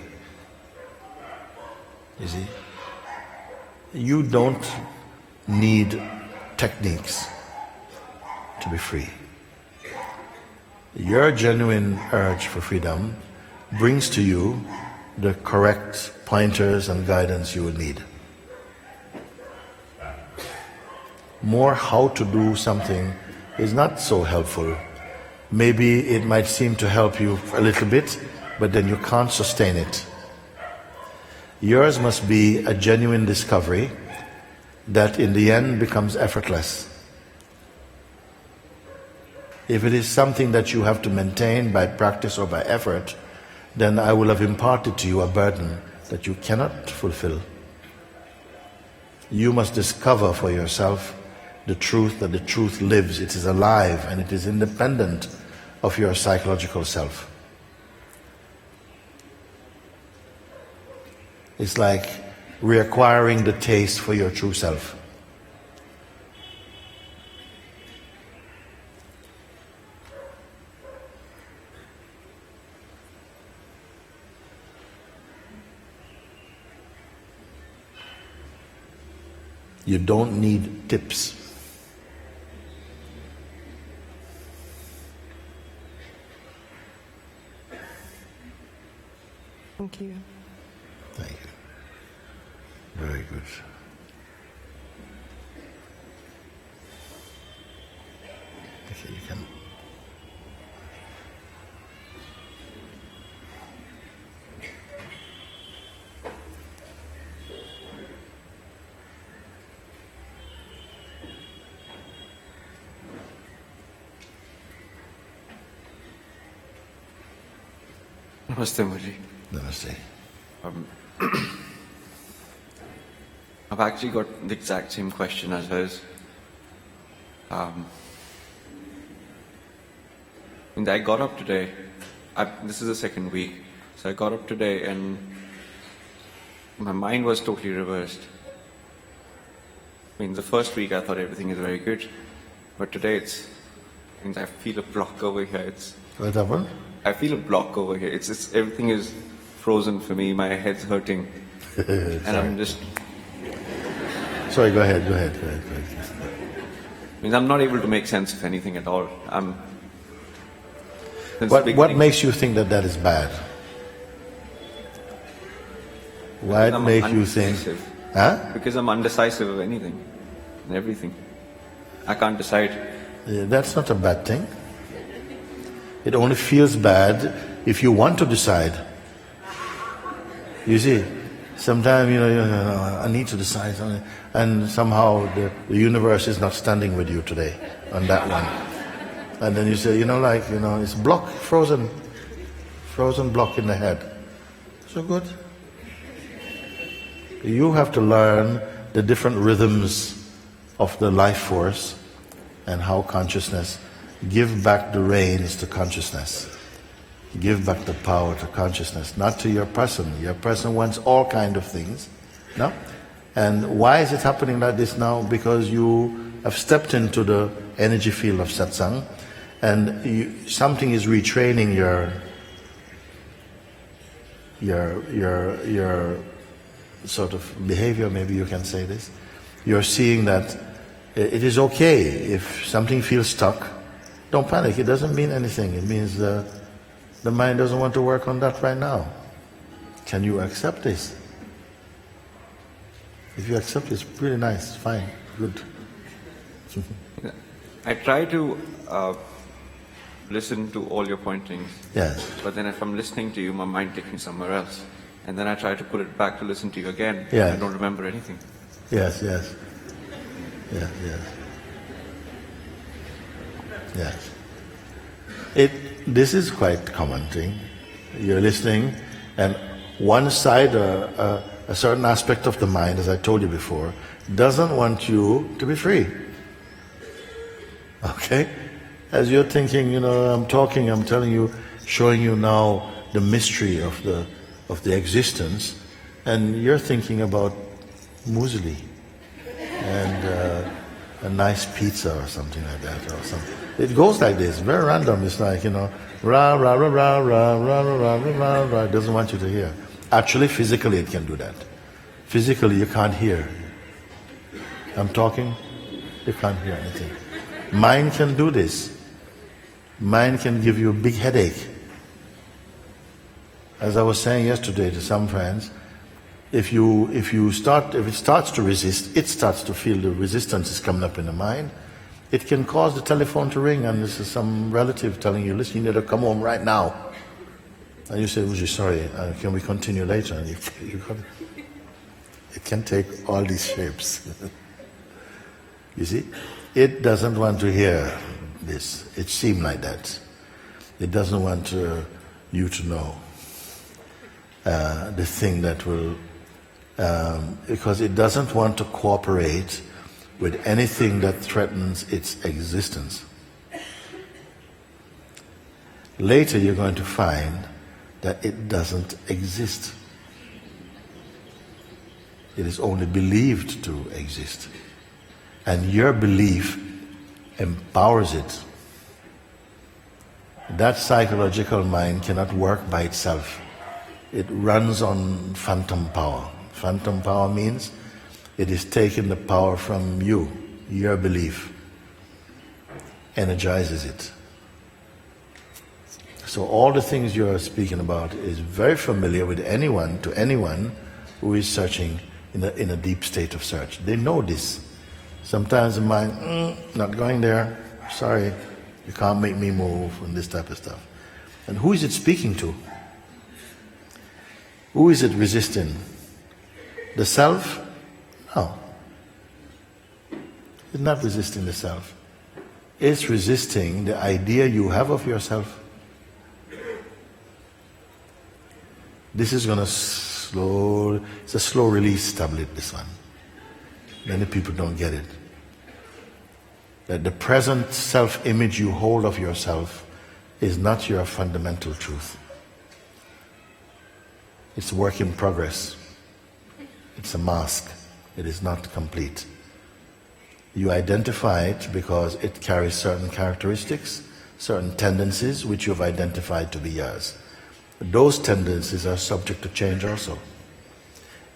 You see? You don't need techniques to be free. Your genuine urge for freedom brings to you the correct pointers and guidance you will need. More how to do something is not so helpful. Maybe it might seem to help you a little bit, but then you can't sustain it. Yours must be a genuine discovery that in the end becomes effortless. If it is something that you have to maintain by practice or by effort, then I will have imparted to you a burden that you cannot fulfill. You must discover for yourself the truth, that the truth lives, it is alive, and it is independent of your psychological self. It's like reacquiring the taste for your true self. You don't need tips. Thank you. Thank you. Very good. Okay, you can. Namaste, Mooji. Namaste. I've actually got the exact same question as hers. And I got up today, this is the second week, so I got up today and my mind was totally reversed. I mean, the first week I thought everything is very good, but today I feel a block over here. What happened? I feel a block over here. It's everything is frozen for me. My head's hurting, and I'm just. Sorry. Go ahead. I mean, I'm not able to make sense of anything at all. What makes you think that is bad? Why it makes you think? Huh? Because I'm undecisive of anything and everything. I can't decide. Yeah, that's not a bad thing. It only feels bad if you want to decide. You see, sometimes I need to decide something, and somehow the universe is not standing with you today on that one. And then you say, it's block, frozen block in the head. So good. You have to learn the different rhythms of the life force and how consciousness give back the reins to consciousness. Give back the power to consciousness, not to your person. Your person wants all kind of things, no? And why is it happening like this now? Because you have stepped into the energy field of satsang, and something is retraining your sort of behavior, maybe you can say this. You're seeing that it is okay if something feels stuck. Don't panic, it doesn't mean anything. It means the mind doesn't want to work on that right now. Can you accept this? If you accept it, it's really nice, fine, good. I try to listen to all your pointings. Yes. But then if I'm listening to you, my mind takes me somewhere else. And then I try to put it back to listen to you again. Yes. I don't remember anything. Yes, yes. Yes, yes. Yes. This is quite common thing. You're listening, and one side, a certain aspect of the mind, as I told you before, doesn't want you to be free. Okay? As you're thinking, I'm talking, I'm telling you, showing you now the mystery of the existence, and you're thinking about muesli and a nice pizza or something like that, or something. It goes like this, very random. It's like, ra ra ra ra ra ra ra ra ra ra. It doesn't want you to hear. Actually, physically, it can do that. Physically, you can't hear. I'm talking, you can't hear anything. Mind can do this. Mind can give you a big headache. As I was saying yesterday to some friends, if it starts to resist, it starts to feel the resistance is coming up in the mind. It can cause the telephone to ring, and this is some relative telling you, listen, you need to come home right now. And you say, Mooji, sorry, can we continue later? And it can take all these shapes. You see? It doesn't want to hear this. It seems like that. It doesn't want you to know the thing that will, because it doesn't want to cooperate with anything that threatens its existence. Later you're going to find that it doesn't exist. It is only believed to exist. And your belief empowers it. That psychological mind cannot work by itself. It runs on phantom power. Phantom power means it is taking the power from you, your belief, energizes it. So all the things you are speaking about is very familiar with anyone who is searching in a deep state of search. They know this. Sometimes the mind, not going there, sorry, you can't make me move, and this type of stuff. And who is it speaking to? Who is it resisting? The self? No. It's not resisting the self. It's resisting the idea you have of yourself. This is going to it's a slow release tablet, this one. Many people don't get it. That the present self-image you hold of yourself is not your fundamental truth. It's work in progress. It's a mask. It is not complete. You identify it because it carries certain characteristics, certain tendencies which you've identified to be yours. Those tendencies are subject to change also.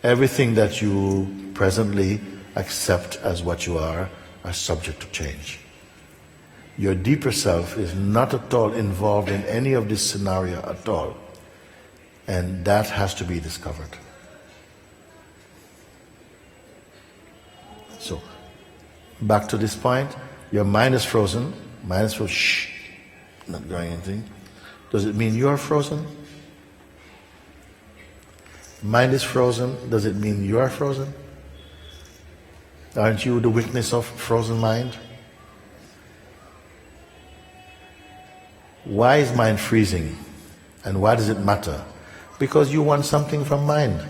Everything that you presently accept as what you are subject to change. Your deeper self is not at all involved in any of this scenario at all. And that has to be discovered. So, back to this point, your mind is frozen. Mind is frozen, shh, not doing anything. Does it mean you are frozen? Mind is frozen, does it mean you are frozen? Aren't you the witness of frozen mind? Why is mind freezing? And why does it matter? Because you want something from mind.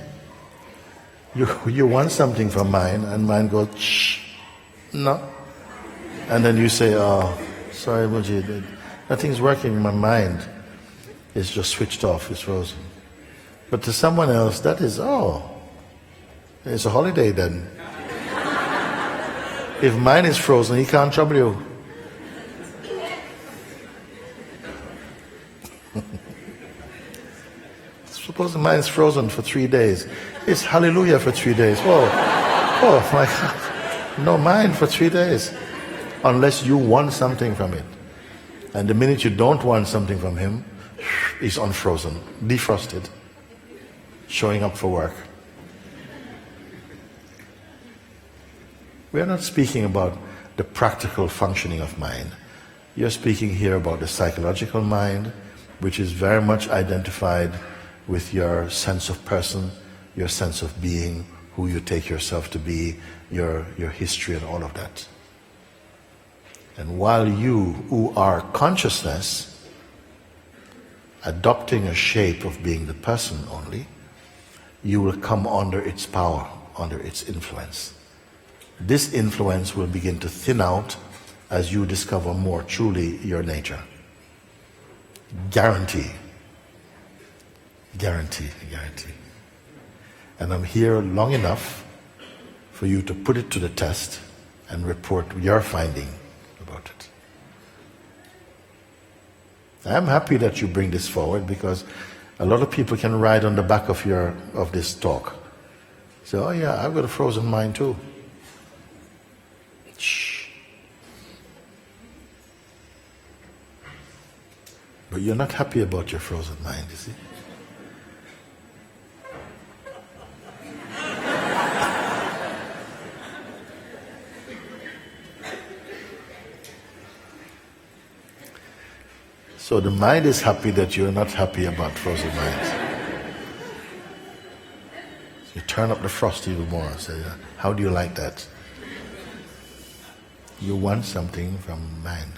You want something from mind, and mind goes, shh, no. And then you say, oh, sorry, Mooji, nothing's working in my mind. It's just switched off, it's frozen. But to someone else, that is, it's a holiday then. If mine is frozen, he can't trouble you. Suppose mine is frozen for 3 days. It's hallelujah for 3 days. Oh my God. No, mine for 3 days. Unless you want something from it. And the minute you don't want something from him, it's unfrozen, defrosted, showing up for work. We are not speaking about the practical functioning of mind. You're speaking here about the psychological mind, which is very much identified with your sense of person, your sense of being, who you take yourself to be, your history and all of that. And while you, who are consciousness, adopting a shape of being the person only, you will come under its power, under its influence. This influence will begin to thin out as you discover more truly your nature. Guarantee. Guarantee. And I'm here long enough for you to put it to the test and report your finding about it. I'm happy that you bring this forward because a lot of people can ride on the back of this talk. Say, oh yeah, I've got a frozen mind too. Shh. But you're not happy about your frozen mind, you see? So the mind is happy that you're not happy about frozen minds. So you turn up the frost even more. Say, how do you like that? You want something from mind.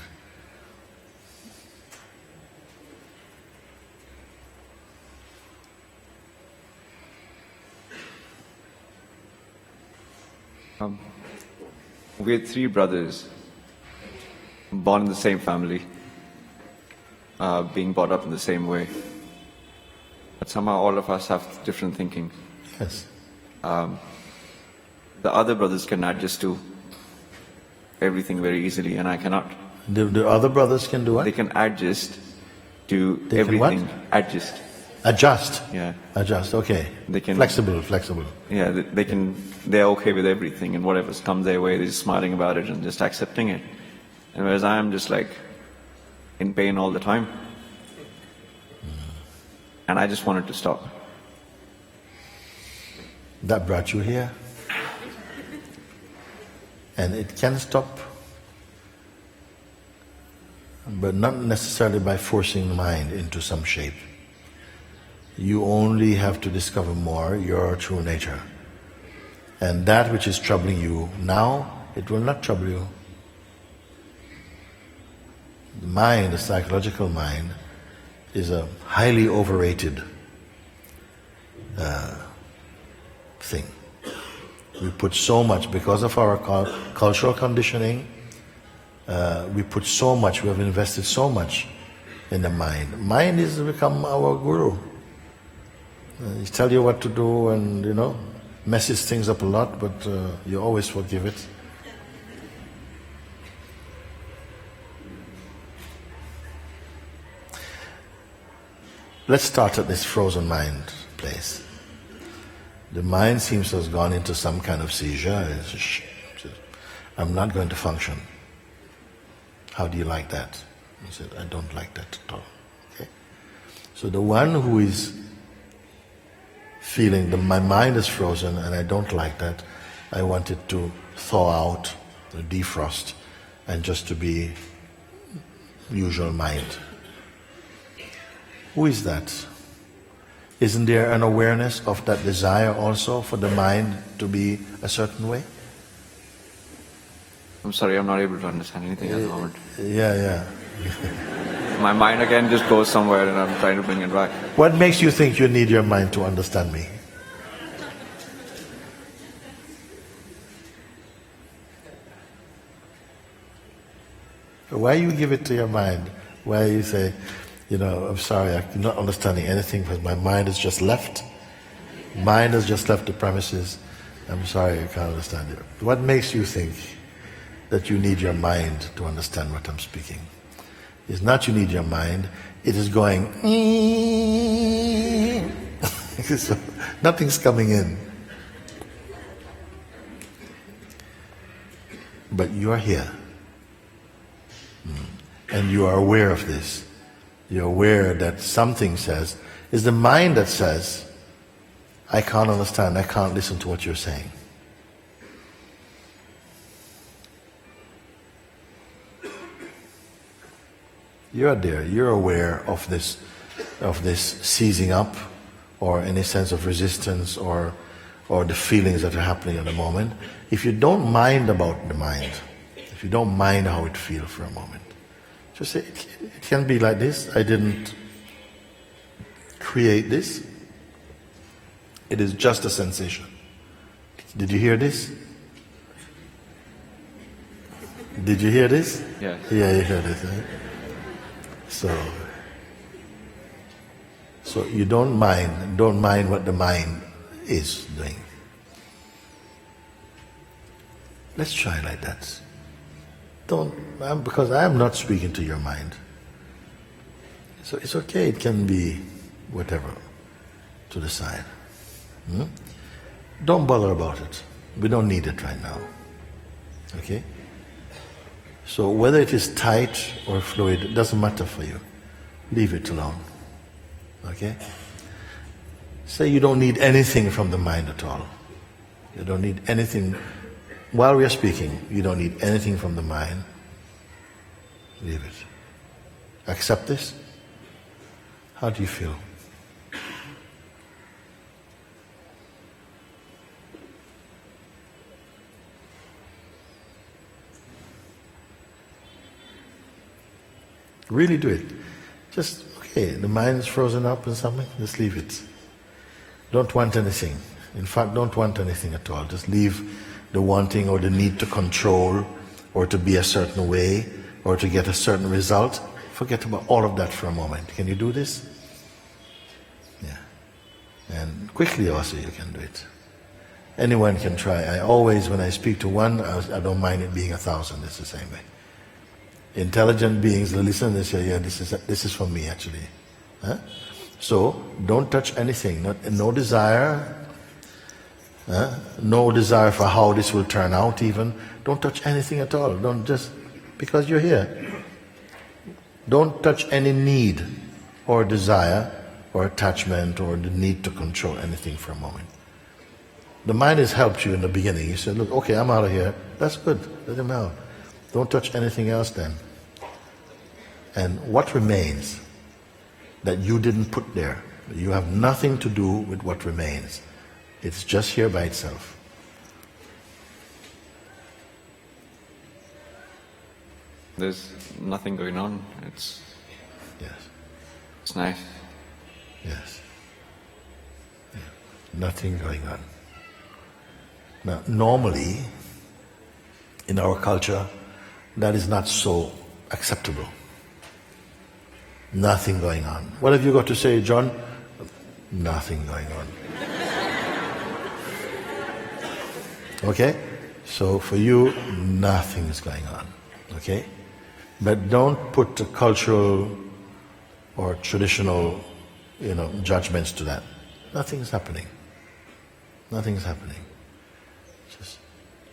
We had 3 brothers, born in the same family, being brought up in the same way. But somehow all of us have different thinking. Yes. The other brothers can adjust to everything very easily, and I cannot. The other brothers can do what? They can adjust to They can everything. what? Adjust. Adjust. Yeah. Adjust, okay. They can- Flexible. Yeah, they can. They're okay with everything, and whatever comes their way, they're just smiling about it and just accepting it. And whereas I am just like in pain all the time, and I just wanted to stop. That brought you here. And it can stop, but not necessarily by forcing the mind into some shape. You only have to discover more your true nature. And that which is troubling you now, it will not trouble you. The mind, the psychological mind, is a highly overrated thing. We put so much, because of our cultural conditioning, we put so much, we have invested so much in the mind. Mind has become our guru. He tells you what to do and, messes things up a lot, but you always forgive it. Let's start at this frozen mind place. The mind seems to have gone into some kind of seizure. I'm not going to function. How do you like that? He said, I don't like that at all. Okay? So the one who is feeling that my mind is frozen and I don't like that, I want it to thaw out, to defrost, and just to be usual mind. Who is that? Isn't there an awareness of that desire also for the mind to be a certain way? I'm sorry, I'm not able to understand anything at the moment. Yeah. My mind again just goes somewhere and I'm trying to bring it back. What makes you think you need your mind to understand me? Why you give it to your mind? Why you say, I'm sorry, I'm not understanding anything because my mind has just left. Mind has just left the premises. I'm sorry, I can't understand it. What makes you think that you need your mind to understand what I'm speaking? It's not you need your mind, it is going so nothing's coming in. But you are here. And you are aware of this. You're aware that something says, it's the mind that says, I can't understand, I can't listen to what you're saying. You're there, you're aware of this seizing up, or any sense of resistance, or the feelings that are happening at the moment. If you don't mind about the mind, if you don't mind how it feels for a moment, just say, it can be like this. I didn't create this. It is just a sensation. Did you hear this? Did you hear this? Yeah. Yeah, you heard it, right? So you don't mind what the mind is doing. Let's try like that. Because I am not speaking to your mind. So it's okay, it can be whatever, to the side. Don't bother about it. We don't need it right now. Okay? So whether it is tight or fluid, it doesn't matter for you. Leave it alone. Okay? Say you don't need anything from the mind at all. You don't need anything. While we are speaking, you don't need anything from the mind. Leave it. Accept this. How do you feel? Really do it. Just, okay, the mind is frozen up and something, just leave it. Don't want anything. In fact, don't want anything at all. Just leave the wanting or the need to control or to be a certain way or to get a certain result. Forget about all of that for a moment. Can you do this? Yeah. And quickly also you can do it. Anyone can try. I always, when I speak to one, I don't mind it being 1,000. It's the same way. Intelligent beings, they listen, they say, yeah, this is for me actually. Huh? So, don't touch anything. No desire. No desire for how this will turn out even. Don't touch anything at all. Don't just, because you're here. Don't touch any need or desire or attachment or the need to control anything for a moment. The mind has helped you in the beginning. You said, look, okay, I'm out of here. That's good. Let him out. Don't touch anything else then. And what remains that you didn't put there, you have nothing to do with what remains. It's just here by itself. There's nothing going on. Yes. It's nice. Yes. Yeah. Nothing going on. Now, normally, in our culture, that is not so acceptable. Nothing going on. What have you got to say, John? Nothing going on. Okay? So for you, nothing is going on. Okay? But don't put the cultural or traditional, judgments to that. Nothing's happening. Nothing's happening.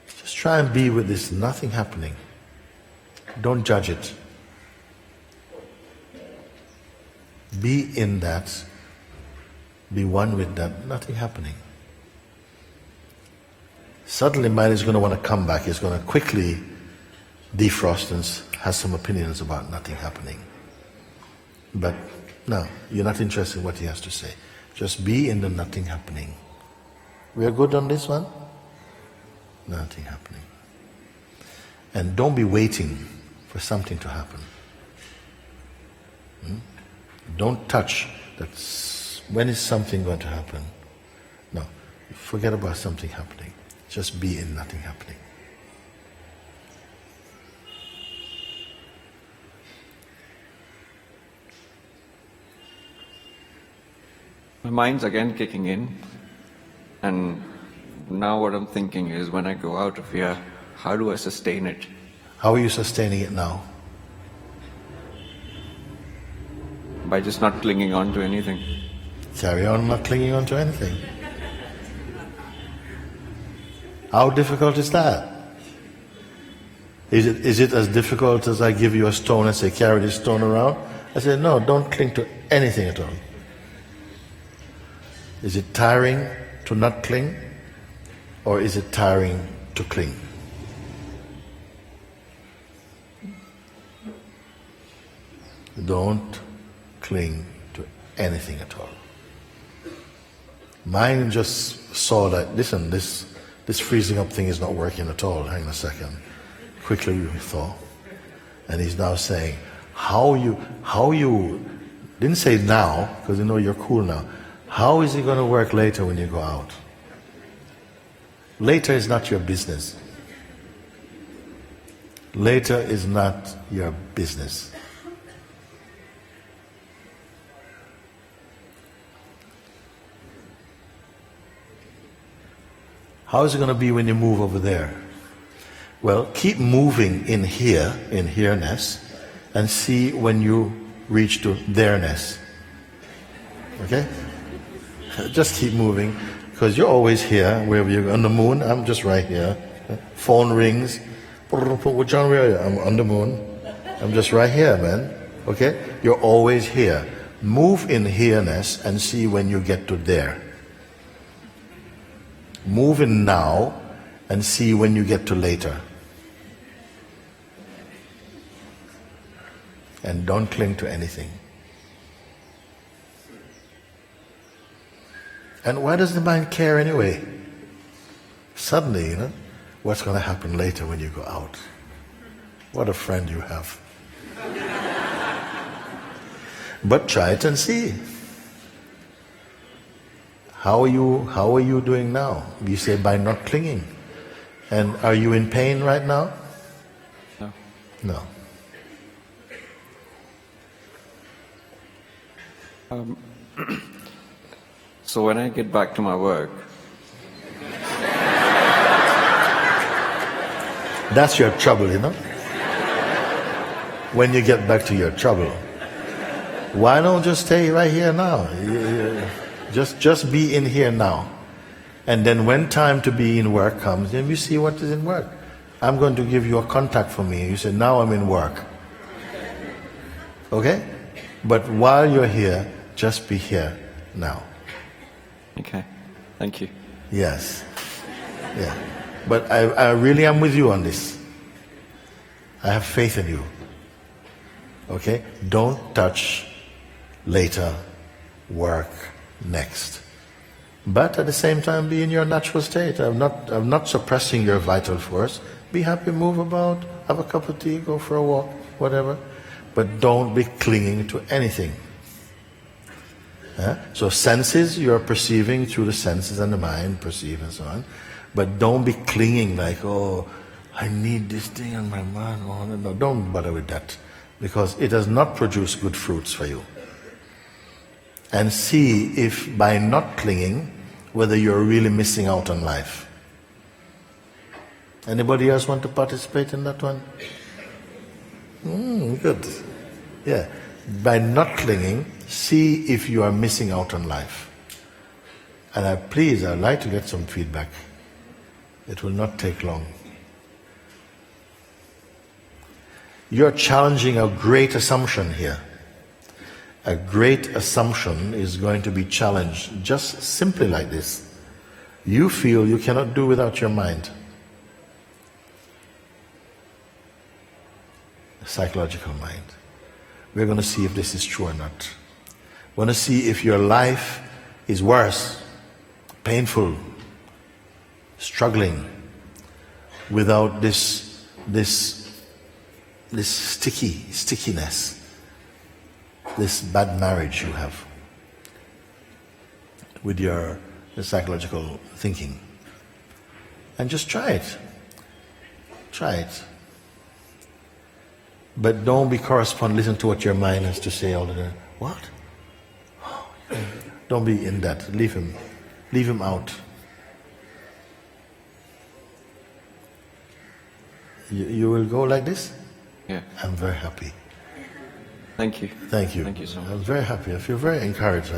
Just try and be with this nothing happening. Don't judge it. Be in that. Be one with that. Nothing happening. Suddenly mind is going to want to come back. It's going to quickly defrost and has some opinions about nothing happening. But no, you're not interested in what he has to say. Just be in the nothing happening. We are good on this one? Nothing happening. And don't be waiting for something to happen. Don't touch that. When is something going to happen? No, forget about something happening. Just be in nothing happening. my mind's again kicking in, and now what I'm thinking is, when I go out of here, how do I sustain it? How are you sustaining it now? By just not clinging on to anything. Carry on not clinging on to anything. How difficult is that? Is it as difficult as I give you a stone and say, carry this stone around? I say, no, don't cling to anything at all. Is it tiring to not cling? Or is it tiring to cling? Don't cling to anything at all. Mind just saw that, listen, this freezing up thing is not working at all. Hang on a second. Quickly we thought. And he's now saying, how you didn't say now, because you know you're cool now. How is it going to work later when you go out? Later is not your business. Later is not your business. How is it going to be when you move over there? Well, keep moving in here, in here-ness, and see when you reach to there-ness. Okay? Just keep moving, because you're always here, wherever you're on the moon. I'm just right here. Phone rings. John, where are you? I'm on the moon. I'm just right here, man. Okay? You're always here. Move in here-ness and see when you get to there. Move in now and see when you get to later. And don't cling to anything. And why does the mind care anyway? Suddenly, what's going to happen later when you go out? What a friend you have. But try it and see. How are you doing now? You say by not clinging. And are you in pain right now? No. No. So when I get back to my work, That's your trouble, When you get back to your trouble. Why don't just stay right here now? Just be in here now. And then when time to be in work comes, then you see what is in work. I'm going to give you a contact for me. You say, now I'm in work. Okay? But while you're here, just be here now. okay, thank you. Yes. Yeah. But I really am with you on this. I have faith in you. Okay? Don't touch later, work next. But at the same time, be in your natural state. I'm not suppressing your vital force. Be happy, move about, have a cup of tea, go for a walk, whatever. But don't be clinging to anything. So senses, you're perceiving through the senses and the mind, perceive and so on. But don't be clinging like, oh, I need this thing on my mind. Oh, no, don't bother with that. Because it does not produce good fruits for you. And see if by not clinging, whether you're really missing out on life. Anybody else want to participate in that one? Good. Yeah. By not clinging, see if you are missing out on life. And I'd like to get some feedback. It will not take long. You're challenging a great assumption here. A great assumption is going to be challenged just simply like this. You feel you cannot do without your mind. The psychological mind. We're going to see if this is true or not. We're going to see if your life is worse, painful, struggling, without this stickiness, this bad marriage you have with your psychological thinking. And just try it. Try it. But don't be listen to what your mind has to say all the time. What? Oh, Don't be in that. Leave him. Leave him out. You will go like this? Yeah. I'm very happy. Thank you. Thank you. Thank you so much. I'm very happy. I feel very encouraged.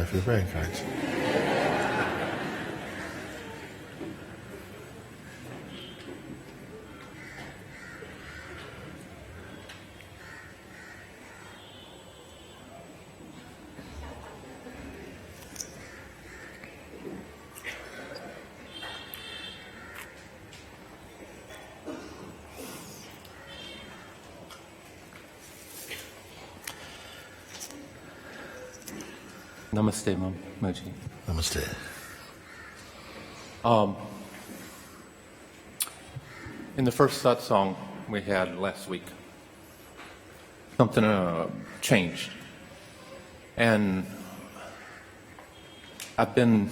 Namaste, Mooji. Namaste. In the first satsang we had last week, something changed. And I've been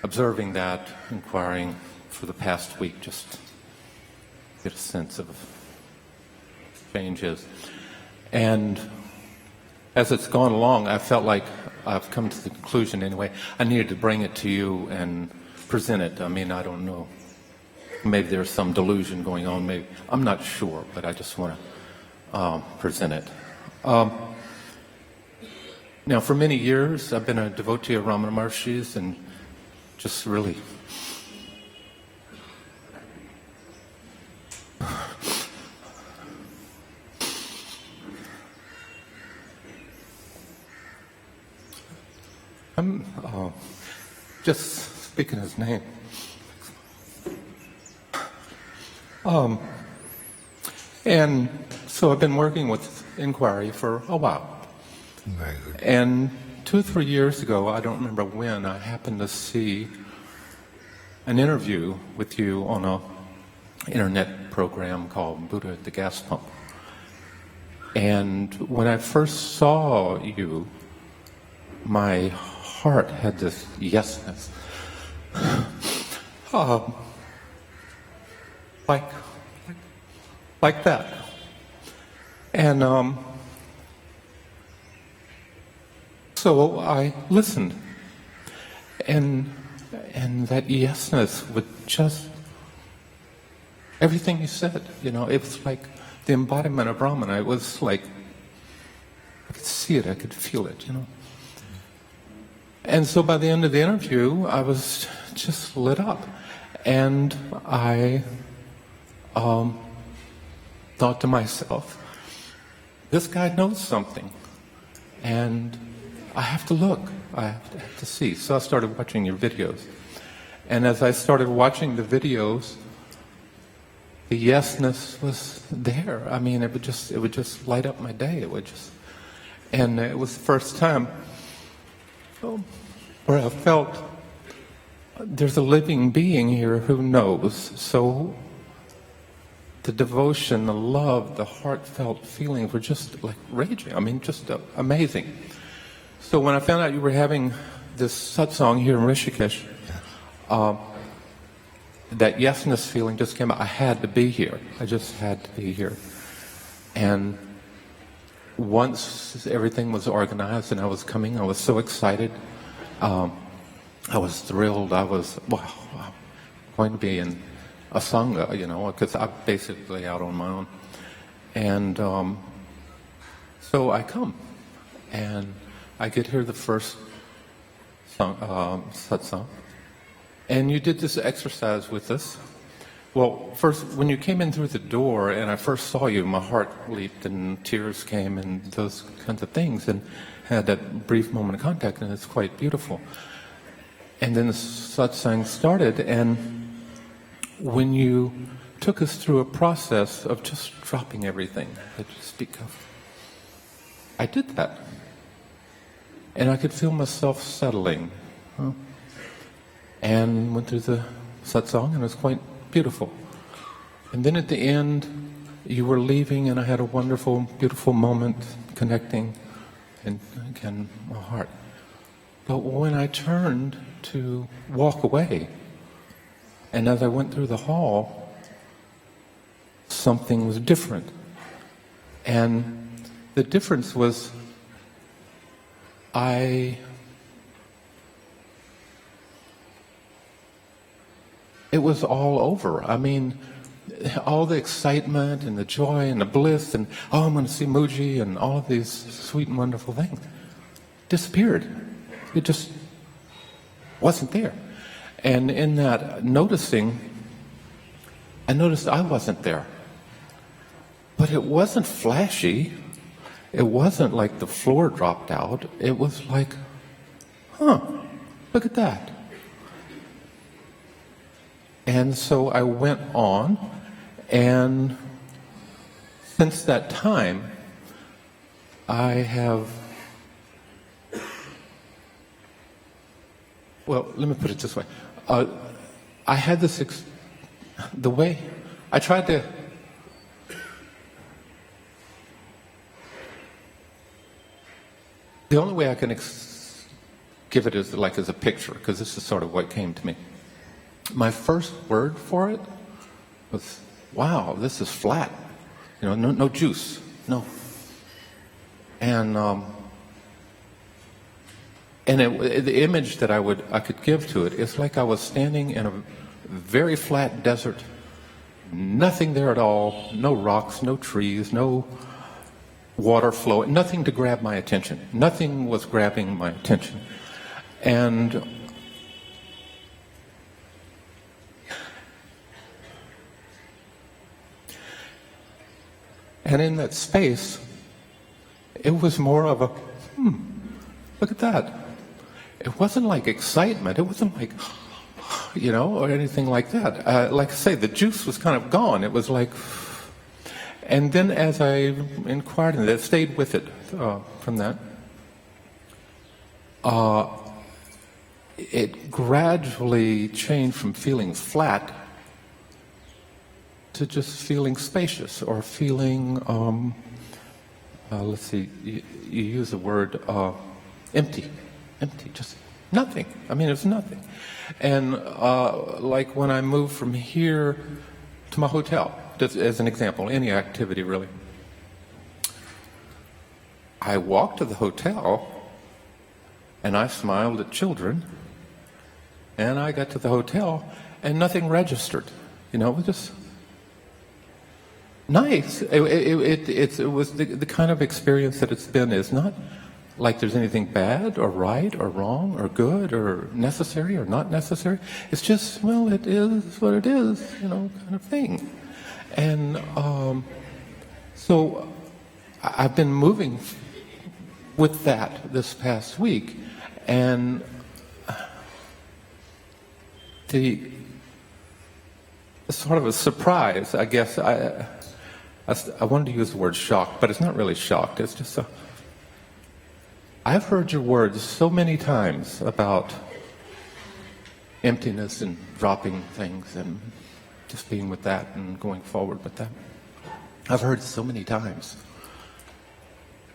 observing that, inquiring for the past week, just to get a sense of changes. And as it's gone along, I felt like I've come to the conclusion anyway, I needed to bring it to you and present it. I mean, I don't know. Maybe there's some delusion going on, maybe. I'm not sure, but I just want to present it. Now, for many years, I've been a devotee of Ramana Maharshi's and just really I'm just speaking his name. And so I've been working with inquiry for a while. Very good. And 2 or 3 years ago, I don't remember when, I happened to see an interview with you on a internet program called Buddha at the Gas Pump. And when I first saw you, my heart had this yesness. Like that. And so I listened. And that yesness would just, everything you said, it was like the embodiment of Brahmana. It was like, I could see it, I could feel it, And so by the end of the interview, I was just lit up. And I thought to myself, this guy knows something. And I have to look. I have to see. So I started watching your videos. And as I started watching the videos, the yesness was there. I mean, it would just light up my day. And it was the first time where I felt there's a living being here who knows. So the devotion, the love, the heartfelt feelings were just like raging. I mean, just amazing. So when I found out you were having this satsang here in Rishikesh, that yesness feeling just came out. I had to be here. I just had to be here. And once everything was organized and I was coming, I was so excited. I was thrilled. I was, wow, I'm going to be in a sangha, because I'm basically out on my own. And so I come, and I get here the first satsang, and you did this exercise with us. Well, first, when you came in through the door and I first saw you, my heart leaped and tears came and those kinds of things, and had that brief moment of contact, and it's quite beautiful. And then the satsang started, and when you took us through a process of just dropping everything that you speak of, I did that. And I could feel myself settling. And went through the satsang, and it was quite beautiful. And then at the end, you were leaving, and I had a wonderful, beautiful moment connecting, and again, my heart. But when I turned to walk away, and as I went through the hall, something was different. And the difference was I it was all over. I mean, all the excitement and the joy and the bliss and, oh, I'm going to see Mooji and all of these sweet and wonderful things disappeared. It just wasn't there. And in that noticing, I noticed I wasn't there. But it wasn't flashy. It wasn't like the floor dropped out. It was like, look at that. And so I went on, and since that time, I have, well, let me put it this way. I had this, the way I tried to, the only way I can give it is like as a picture, because this is sort of what came to me. My first word for it was, wow, this is flat. You know, no juice, no. And the image that I could give to it is like I was standing in a very flat desert, nothing there at all, no rocks, no trees, no water flow, nothing to grab my attention. Nothing was grabbing my attention. And in that space, it was more of a, look at that. It wasn't like excitement. It wasn't like, you know, or anything like that. Like I say, the juice was kind of gone. It was like, and then as I inquired into it, stayed with it from that, it gradually changed from feeling flat to just feeling spacious, or feeling, let's see, you use the word empty, just nothing. I mean, it was nothing. And like when I moved from here to my hotel, just as an example, any activity really, I walked to the hotel and I smiled at children, and I got to the hotel and nothing registered. You know, it was just nice. It was the kind of experience that it's been is not like there's anything bad or right or wrong or good or necessary or not necessary. It's just, well, it is what it is, you know, kind of thing. And so I've been moving with that this past week, and the sort of a surprise, I guess. I wanted to use the word shock, but it's not really shocked. It's just I've heard your words so many times about emptiness and dropping things and just being with that and going forward with that. I've heard so many times.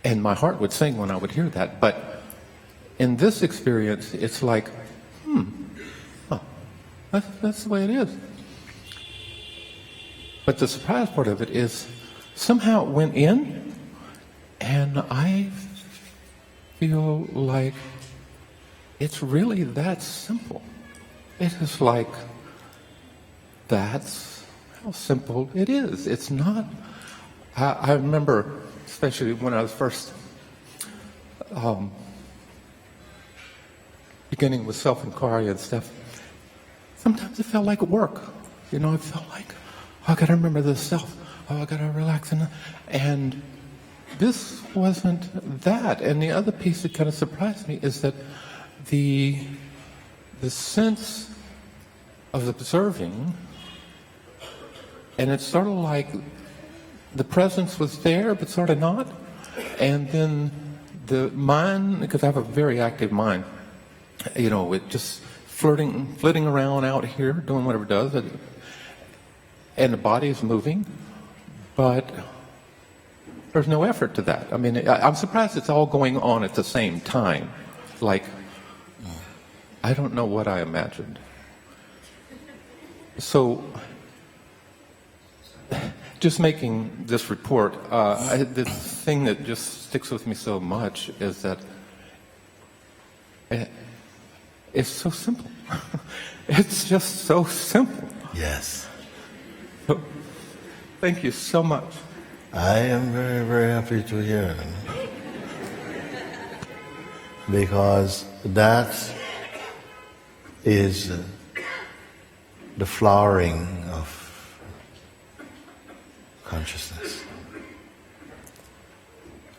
And my heart would sing when I would hear that. But in this experience, it's like, that's the way it is. But the surprise part of it is somehow it went in, and I feel like it's really that simple. It is like, that's how simple it is. It's not, I remember, especially when I was first beginning with self-inquiry and stuff, sometimes it felt like work. You know, it felt like, oh, I got to remember this self. Oh, I got to relax. And this wasn't that. And the other piece that kind of surprised me is that the sense of observing, and it's sort of like the presence was there, but sort of not. And then the mind, because I have a very active mind, you know, it just flitting around out here, doing whatever it does, and the body is moving, but there's no effort to that. I mean, I'm surprised it's all going on at the same time. Like, I don't know what I imagined. So, just making this report, the thing that just sticks with me so much is that it's so simple. It's just so simple. Yes. Thank you so much. I am very, very happy to hear it. Because that is the flowering of consciousness.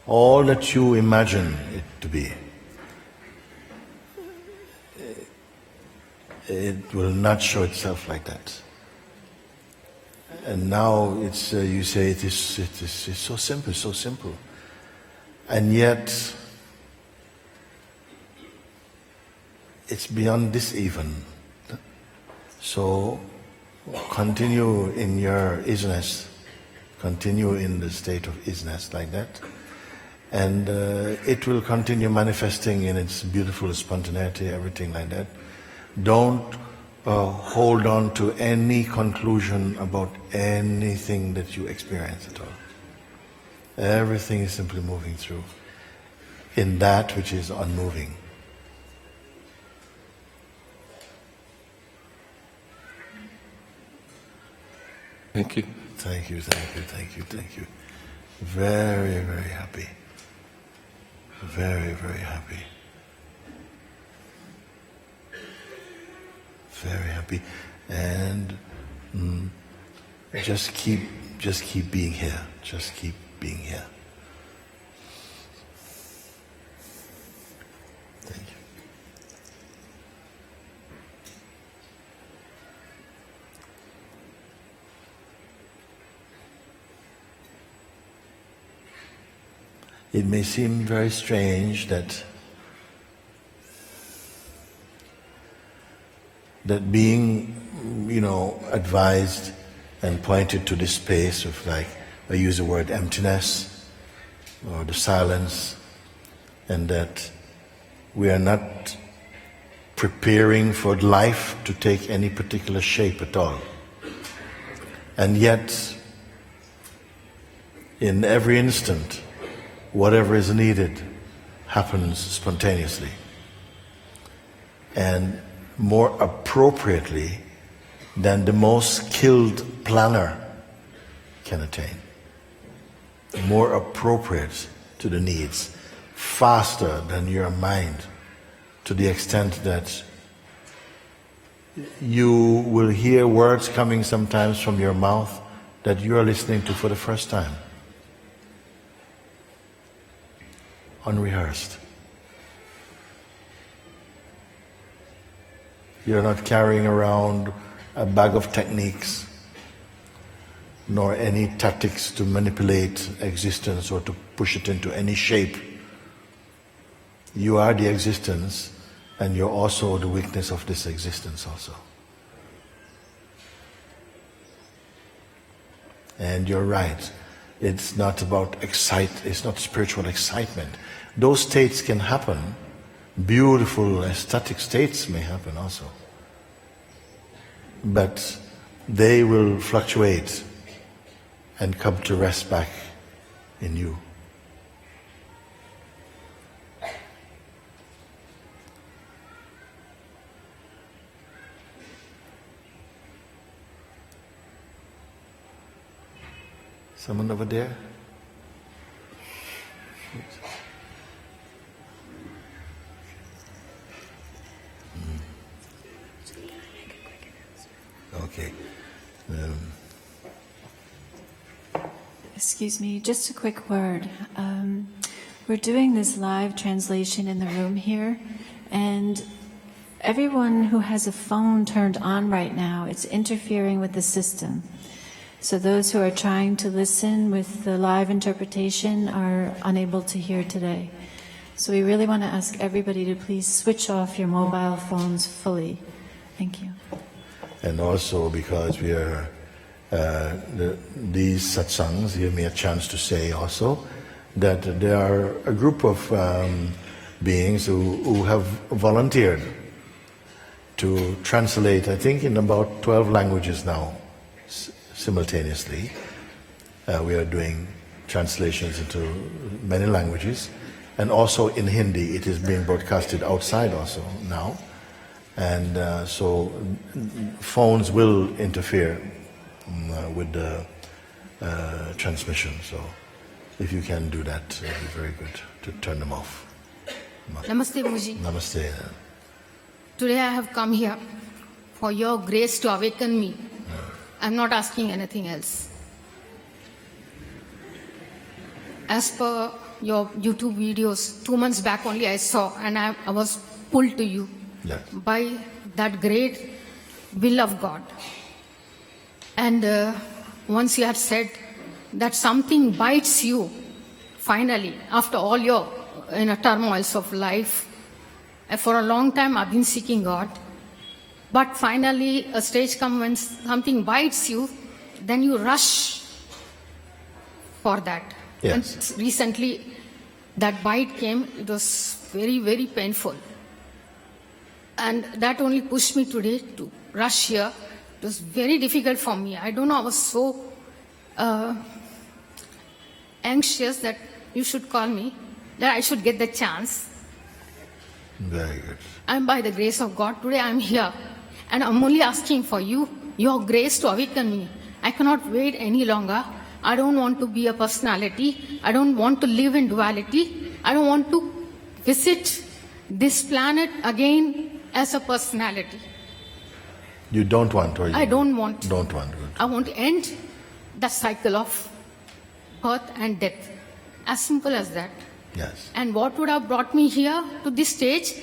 All that you imagine it to be, it will not show itself like that. And now it's you say it's so simple, and yet it's beyond this even. So continue in your isness, continue in the state of isness like that, and it will continue manifesting in its beautiful spontaneity, everything like that. Don't hold on to any conclusion about anything that you experience at all. Everything is simply moving through in that which is unmoving. Thank you. Thank you, thank you, thank you, thank you. Very, very happy. Very, very happy. Very happy. And just keep being here. Just keep being here. Thank you. It may seem very strange that being, advised and pointed to this space of, like, I use the word emptiness or the silence, and that we are not preparing for life to take any particular shape at all. And yet, in every instant, whatever is needed happens spontaneously. And more appropriately than the most skilled planner can attain. More appropriate to the needs, faster than your mind, to the extent that you will hear words coming sometimes from your mouth that you are listening to for the first time. Unrehearsed. You're not carrying around a bag of techniques, nor any tactics to manipulate existence or to push it into any shape. You are the existence, and you're also the witness of this existence also. And you're right. It's not about it's not spiritual excitement. Those states can happen. Beautiful ecstatic states may happen also. But they will fluctuate and come to rest back in you. Someone over there? Okay. Excuse me, just a quick word. We're doing this live translation in the room here, and everyone who has a phone turned on right now, it's interfering with the system. So those who are trying to listen with the live interpretation are unable to hear today. So we really want to ask everybody to please switch off your mobile phones fully. Thank you. And also because we are, these satsangs give me a chance to say also that there are a group of beings who have volunteered to translate, I think, in about 12 languages now, simultaneously. We are doing translations into many languages, and also in Hindi. It is being broadcasted outside also now. And so phones will interfere with the transmission. So if you can do that, it would be very good to turn them off. Namaste, Mooji. Namaste. Today I have come here for your grace to awaken me. I'm not asking anything else. As per your YouTube videos, 2 months back only I saw, and I was pulled to you Yes. by that great will of God. And once you had said that something bites you, finally, after all your turmoils of life. For a long time I've been seeking God, but finally a stage comes when something bites you, then you rush for that. Yes. And recently that bite came, it was very, very painful. And that only pushed me today to rush here. It was very difficult for me. I don't know, I was so anxious that you should call me, that I should get the chance. Very good. And by the grace of God, today I'm here. And I'm only asking for you, your grace to awaken me. I cannot wait any longer. I don't want to be a personality. I don't want to live in duality. I don't want to visit this planet again as a personality. You don't want, or you I don't want. Don't want. Good. I want to end the cycle of birth and death. As simple as that. Yes. And what would have brought me here to this stage?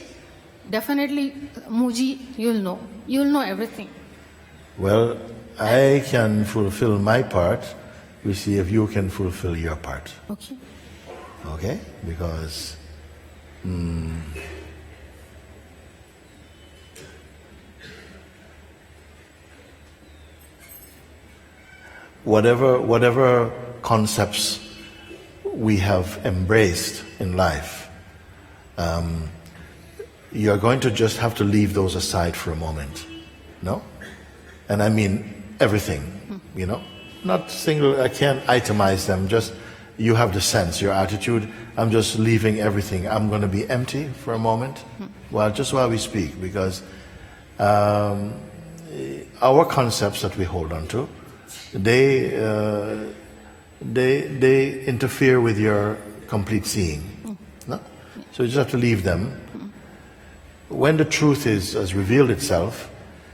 Definitely, Mooji, you'll know. You'll know everything. Well, I can fulfill my part. We see if you can fulfill your part. Okay. Okay? Because whatever concepts we have embraced in life, you're going to just have to leave those aside for a moment. No? And I mean everything, you know? Not single, I can't itemize them, just you have the sense, your attitude, I'm just leaving everything. I'm going to be empty for a moment, just while we speak, because our concepts that we hold on to, they interfere with your complete seeing. No? So you just have to leave them. When the truth has revealed itself,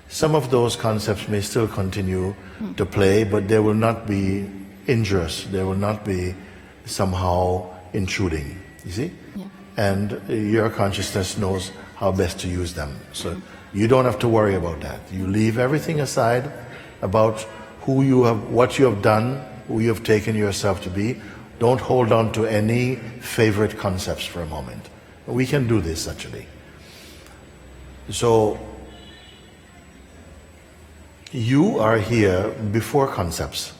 some of those concepts may still continue to play, but they will not be injurious. They will not be somehow intruding. You see? Yeah. And your consciousness knows how best to use them. So you don't have to worry about that. You leave everything aside about who you have, what you have done, who you have taken yourself to be. Don't hold on to any favorite concepts for a moment. We can do this actually. So you are here before concepts,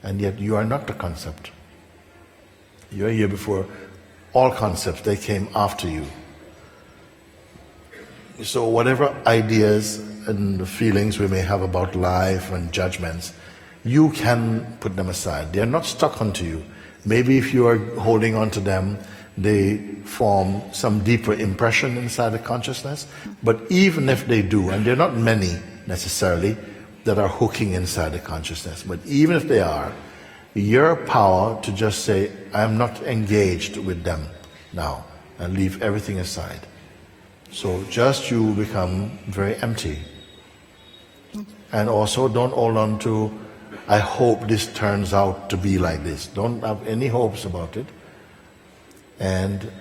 and yet you are not the concept. You are here before all concepts. They came after you. So whatever ideas and feelings we may have about life and judgments, you can put them aside. They are not stuck onto you. Maybe if you are holding on to them, they form some deeper impression inside the consciousness. But even if they do, and there are not many necessarily that are hooking inside the consciousness, but even if they are, your power to just say, I'm not engaged with them now, and leave everything aside. So just you become very empty. And also don't hold on to, I hope this turns out to be like this. Don't have any hopes about it. And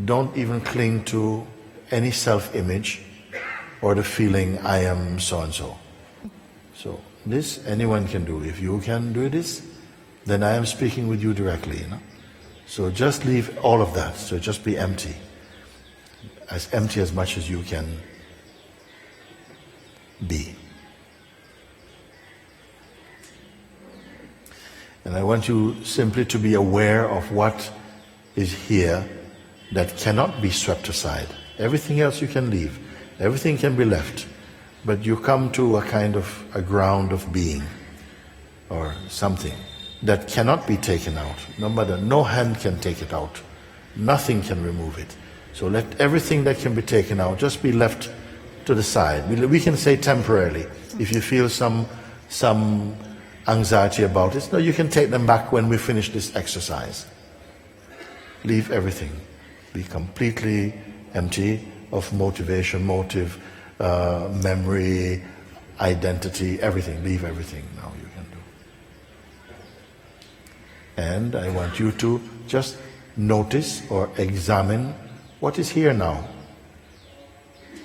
don't even cling to any self-image or the feeling I am so-and-so. So this anyone can do. If you can do this, then I am speaking with you directly. You know? So just leave all of that. So just be empty. As empty as much as you can be. And I want you simply to be aware of what is here that cannot be swept aside. Everything else you can leave. Everything can be left. But you come to a kind of a ground of being or something that cannot be taken out. No matter, no hand can take it out. Nothing can remove it. So let everything that can be taken out just be left to the side. We can say temporarily. If you feel some anxiety about it, no, you can take them back when we finish this exercise. Leave everything. Be completely empty of motivation, motive, memory, identity, everything. Leave everything now you can do. And I want you to just notice or examine what is here now.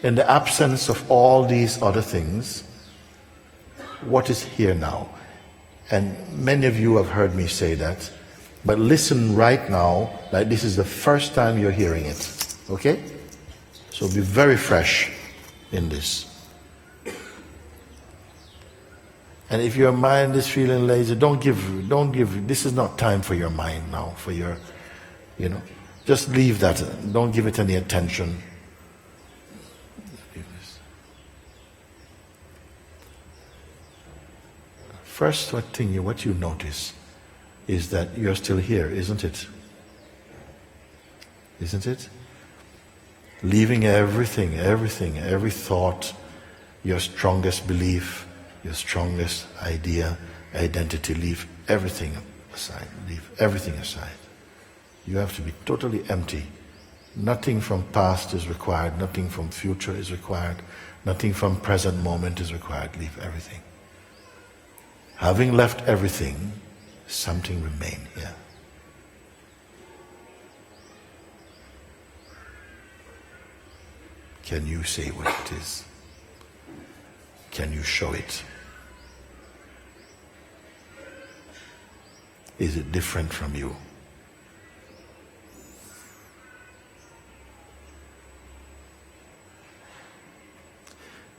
In the absence of all these other things, what is here now? And many of you have heard me say that, but listen right now, like this is the first time you're hearing it. Okay? So be very fresh in this. And if your mind is feeling lazy, don't give, this is not time for your mind now, for your, just leave that. Don't give it any attention. First, what you notice is that you're still here, isn't it? Isn't it? Leaving everything, every thought, your strongest belief, your strongest idea, identity, leave everything aside. Leave everything aside. You have to be totally empty. Nothing from past is required, nothing from future is required, nothing from present moment is required. Leave everything. Having left everything, something remains here. Can you say what it is? Can you show it? Is it different from you?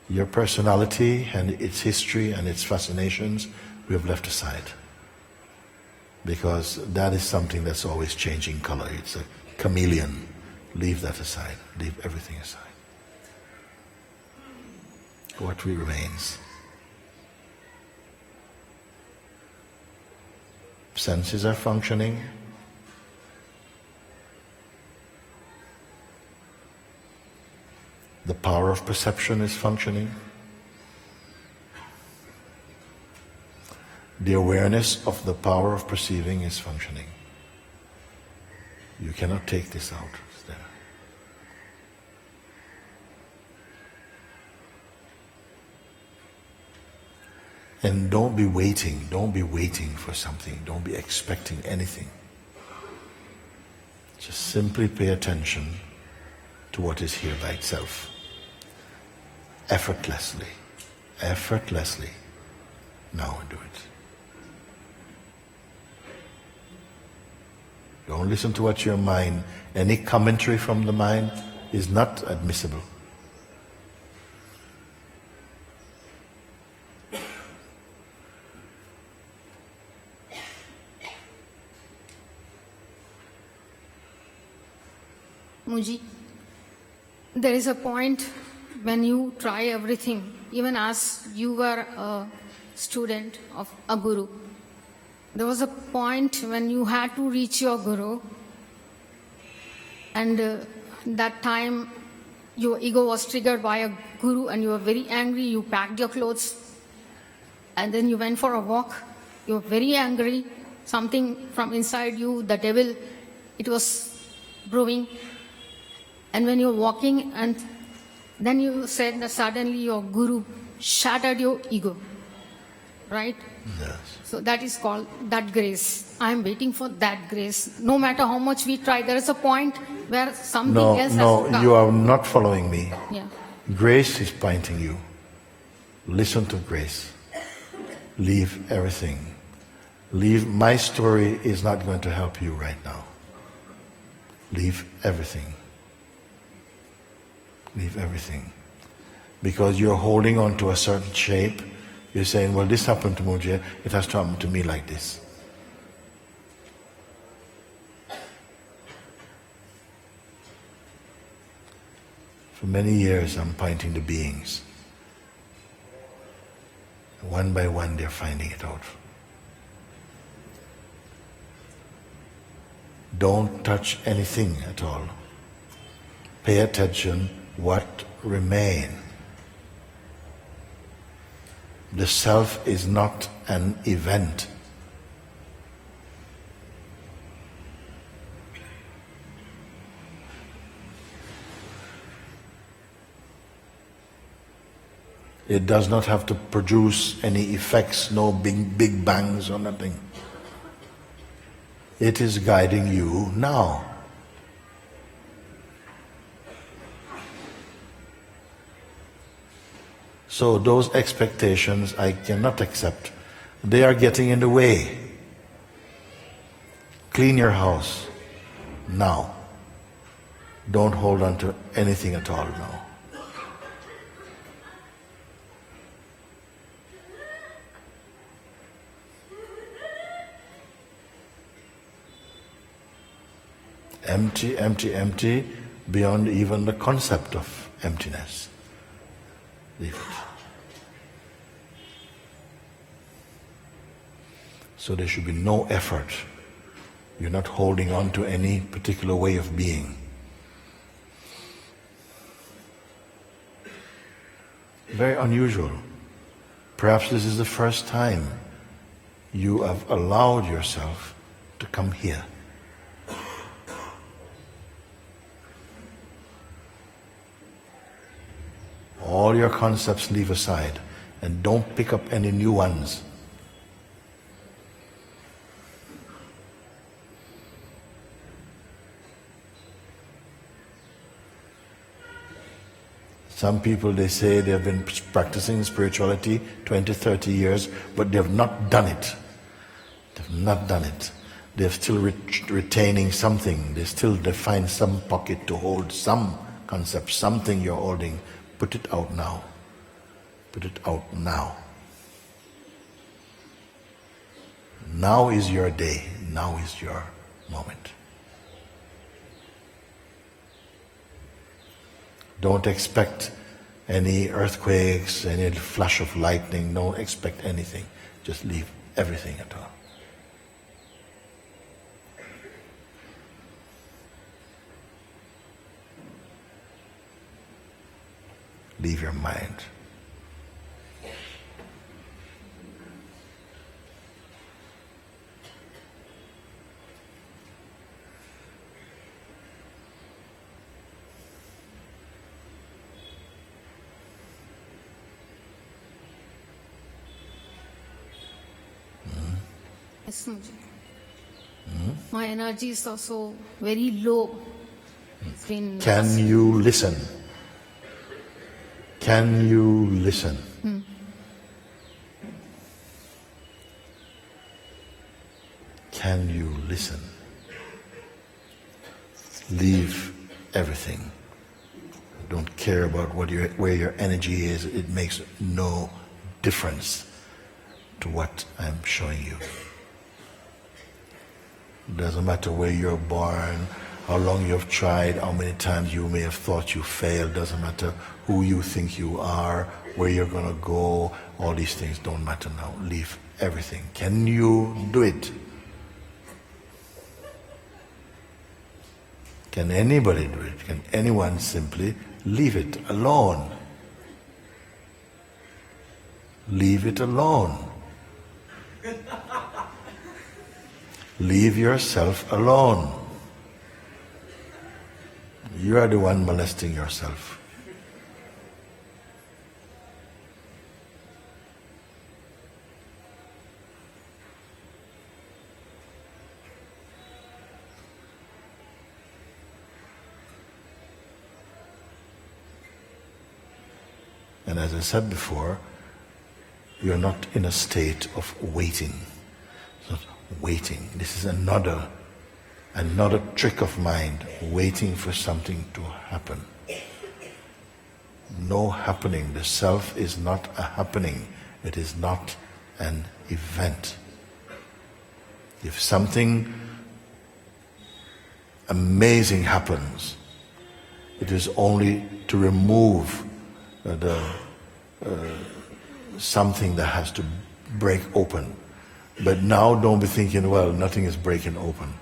Your personality and its history and its fascinations we have left aside. Because that is something that's always changing color. It's a chameleon. Leave that aside. Leave everything aside. What remains? Senses are functioning. The power of perception is functioning. The awareness of the power of perceiving is functioning. You cannot take this out. It's there. And don't be waiting for something. Don't be expecting anything. Just simply pay attention to what is here by itself. Effortlessly. Now do it. Don't listen to what your mind, any commentary from the mind is not admissible. Mooji, there is a point when you try everything, even as you were a student of a guru. There was a point when you had to reach your guru, and that time your ego was triggered by a guru and you were very angry. You packed your clothes and then you went for a walk. You were very angry. Something from inside you, the devil, it was brewing. And when you're walking, and then you said that suddenly your guru shattered your ego, right? Yes. So that is called that grace. I am waiting for that grace. No matter how much we try, there is a point where something else has to come. No, you are not following me. Yeah. Grace is pointing you. Listen to grace. Leave everything. My story is not going to help you right now. Leave everything. Leave everything. Because you're holding on to a certain shape. You're saying, well, this happened to Mooji, it has to happen to me like this. For many years, I'm pointing to beings. One by one, they're finding it out. Don't touch anything at all. Pay attention what remain. The self is not an event. It does not have to produce any effects, no big bangs or nothing. It is guiding you now. So those expectations I cannot accept. They are getting in the way. Clean your house now. Don't hold on to anything at all now. Empty, empty, empty, beyond even the concept of emptiness. Leave it. So there should be no effort. You're not holding on to any particular way of being. Very unusual. Perhaps this is the first time you have allowed yourself to come here. All your concepts leave aside and don't pick up any new ones. Some people, they say they have been practicing spirituality 20, 30 years, but they have not done it. They have not done it. They're still retaining something. They find some pocket to hold some concept, something you're holding. Put it out now. Put it out now. Now is your day. Now is your moment. Don't expect any earthquakes, any flash of lightning. Don't expect anything. Just leave everything at all. Leave your mind. Yes, Mooji. My energy is also very low. It's been Can you listen? Can you listen? Can you listen? Leave everything. Don't care about where your energy is. It makes no difference to what I'm showing you. It doesn't matter where you're born, how long you have tried, how many times you may have thought you failed. Doesn't matter who you think you are, where you're going to go. All these things don't matter now. Leave everything. Can you do it? Can anybody do it? Can anyone simply leave it alone? Leave it alone. Leave yourself alone. You are the one molesting yourself. And as I said before, you're not in a state of waiting. It's not waiting. This is another trick of mind, waiting for something to happen. No happening. The self is not a happening. It is not an event. If something amazing happens, it is only to remove something that has to break open. But now don't be thinking, well, nothing is breaking open.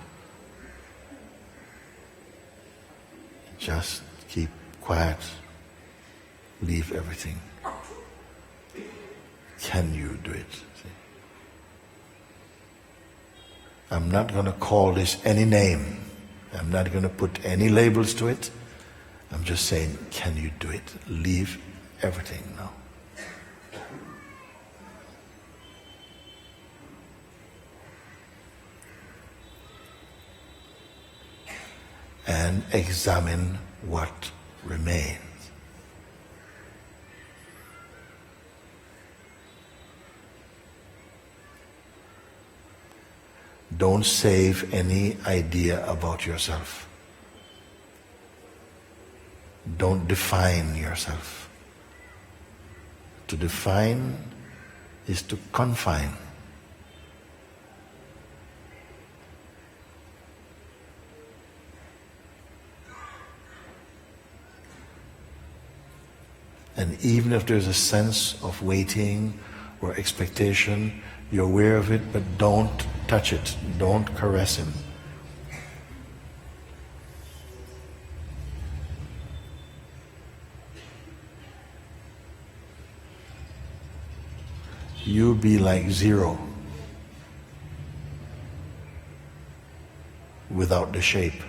Just keep quiet, leave everything. Can you do it? See? I'm not going to call this any name. I'm not going to put any labels to it. I'm just saying, can you do it? Leave everything now. And examine what remains. Don't save any idea about yourself. Don't define yourself. To define is to confine. And even if there's a sense of waiting or expectation, you're aware of it, but don't touch it. Don't caress him. You be like zero without the shape.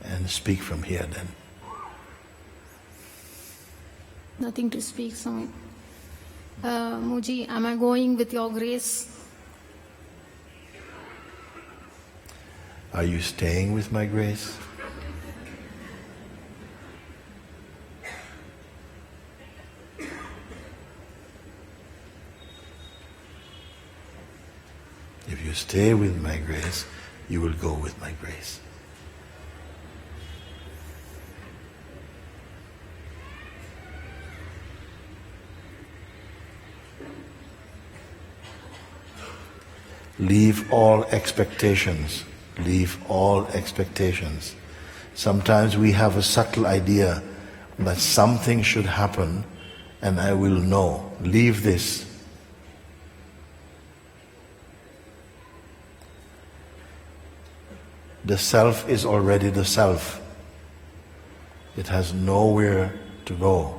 And speak from here then. Nothing to speak, Swami. Mooji, am I going with your grace? Are you staying with my grace? If you stay with my grace, you will go with my grace. Leave all expectations. Leave all expectations. Sometimes we have a subtle idea that something should happen and I will know. Leave this. The self is already the self. It has nowhere to go.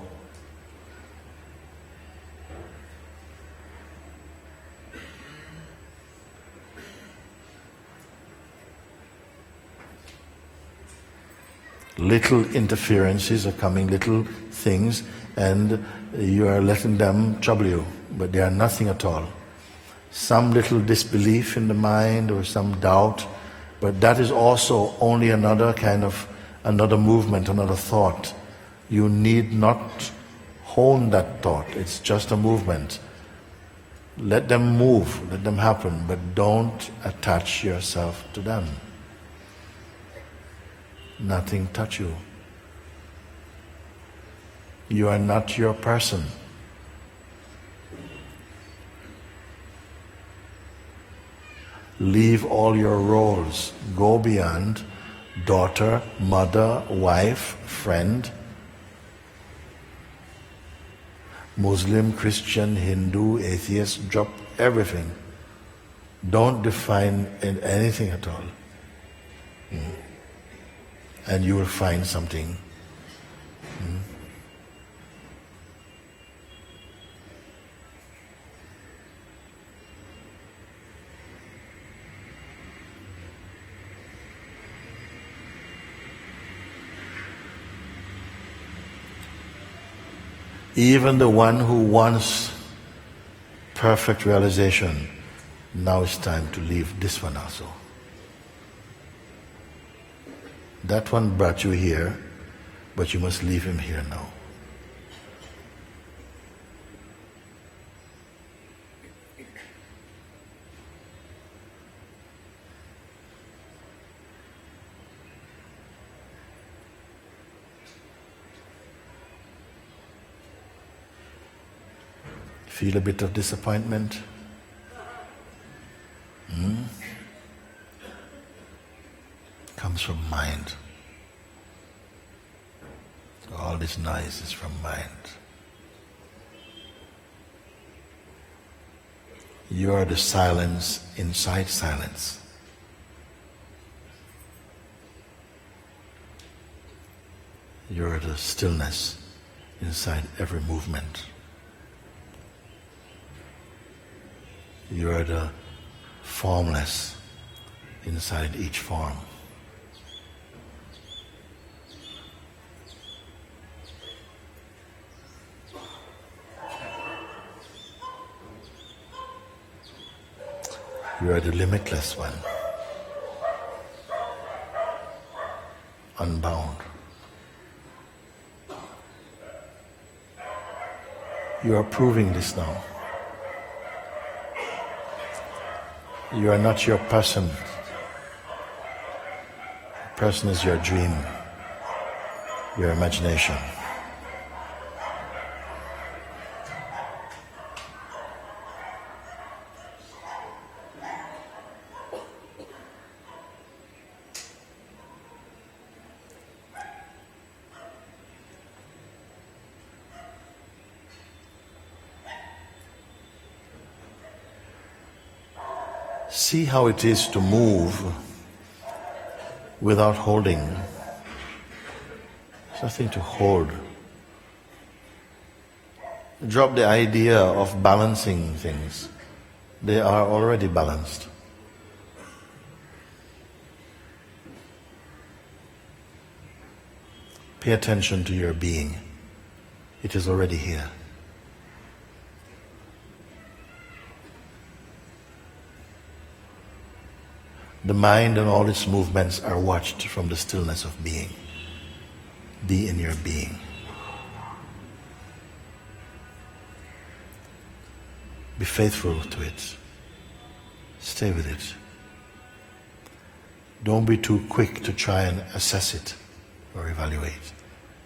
Little interferences are coming, little things, and you are letting them trouble you, but they are nothing at all. Some little disbelief in the mind or some doubt, but that is also only another movement, another thought. You need not hone that thought, it's just a movement. Let them move, let them happen, but don't attach yourself to them. Nothing touch you. You are not your person. Leave all your roles. Go beyond daughter, mother, wife, friend, Muslim, Christian, Hindu, atheist. Drop everything. Don't define anything at all. And you will find something. Even the one who wants perfect realization, now it's time to leave this one also. That one brought you here, but you must leave him here now. Feel a bit of disappointment? Comes from mind. All this noise is from mind. You are the silence inside silence. You are the stillness inside every movement. You are the formless inside each form. You are the limitless one, unbound. You are proving this now. You are not your person. Person is your dream, your imagination. See how it is to move without holding. There's nothing to hold. Drop the idea of balancing things. They are already balanced. Pay attention to your being. It is already here. The mind and all its movements are watched from the stillness of being. Be in your being. Be faithful to it. Stay with it. Don't be too quick to try and assess it or evaluate.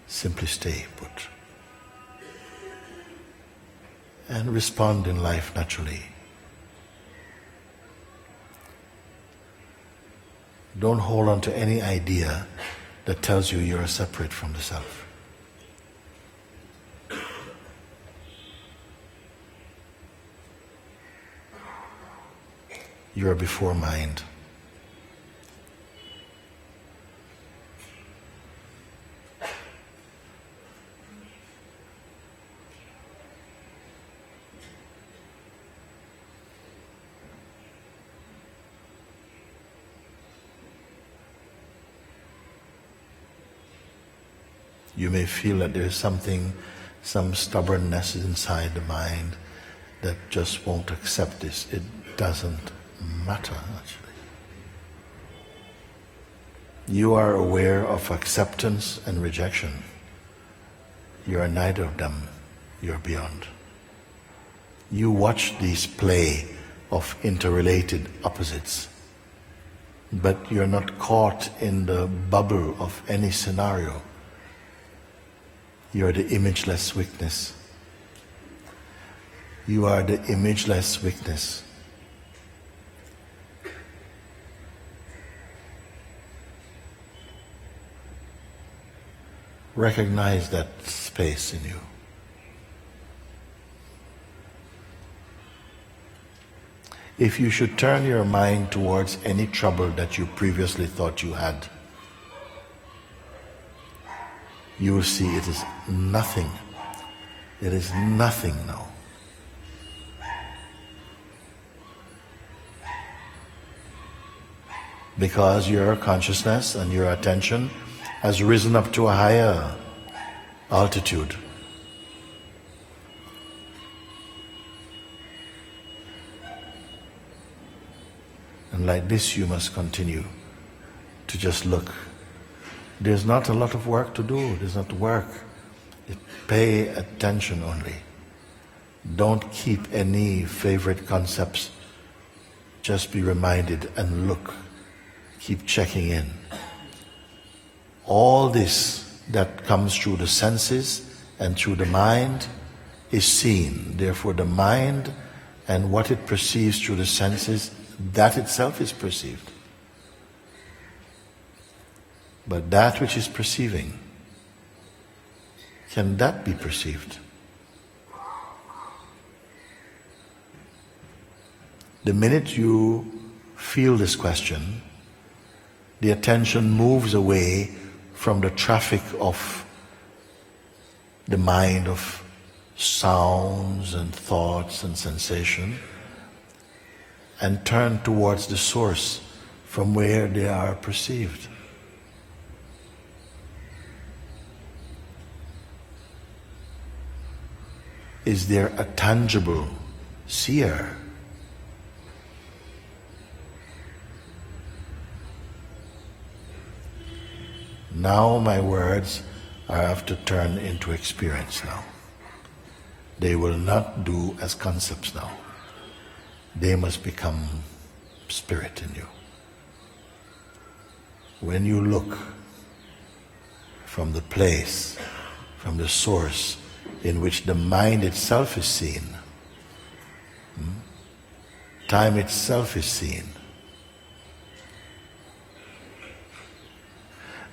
Simply stay put. And respond in life naturally. Don't hold on to any idea that tells you you are separate from the self. You are before mind. You may feel that there is something, some stubbornness inside the mind that just won't accept this. It doesn't matter, actually. You are aware of acceptance and rejection. You are neither of them. You are beyond. You watch these play of interrelated opposites, but you are not caught in the bubble of any scenario. You are the imageless witness. You are the imageless witness. Recognize that space in you. If you should turn your mind towards any trouble that you previously thought you had, you will see it is nothing. It is nothing now. Because your consciousness and your attention has risen up to a higher altitude. And like this you must continue to just look. There's not a lot of work to do. There's not work. Pay attention only. Don't keep any favorite concepts. Just be reminded and look. Keep checking in. All this that comes through the senses and through the mind is seen. Therefore the mind and what it perceives through the senses, that itself is perceived. But that which is perceiving can that be perceived? The minute you feel this question, the attention moves away from the traffic of the mind of sounds and thoughts and sensation, and turn towards the source from where they are perceived. Is there a tangible seer? Now my words have to turn into experience now. They will not do as concepts now. They must become spirit in you. When you look from the place, from the source in which the mind itself is seen, time itself is seen,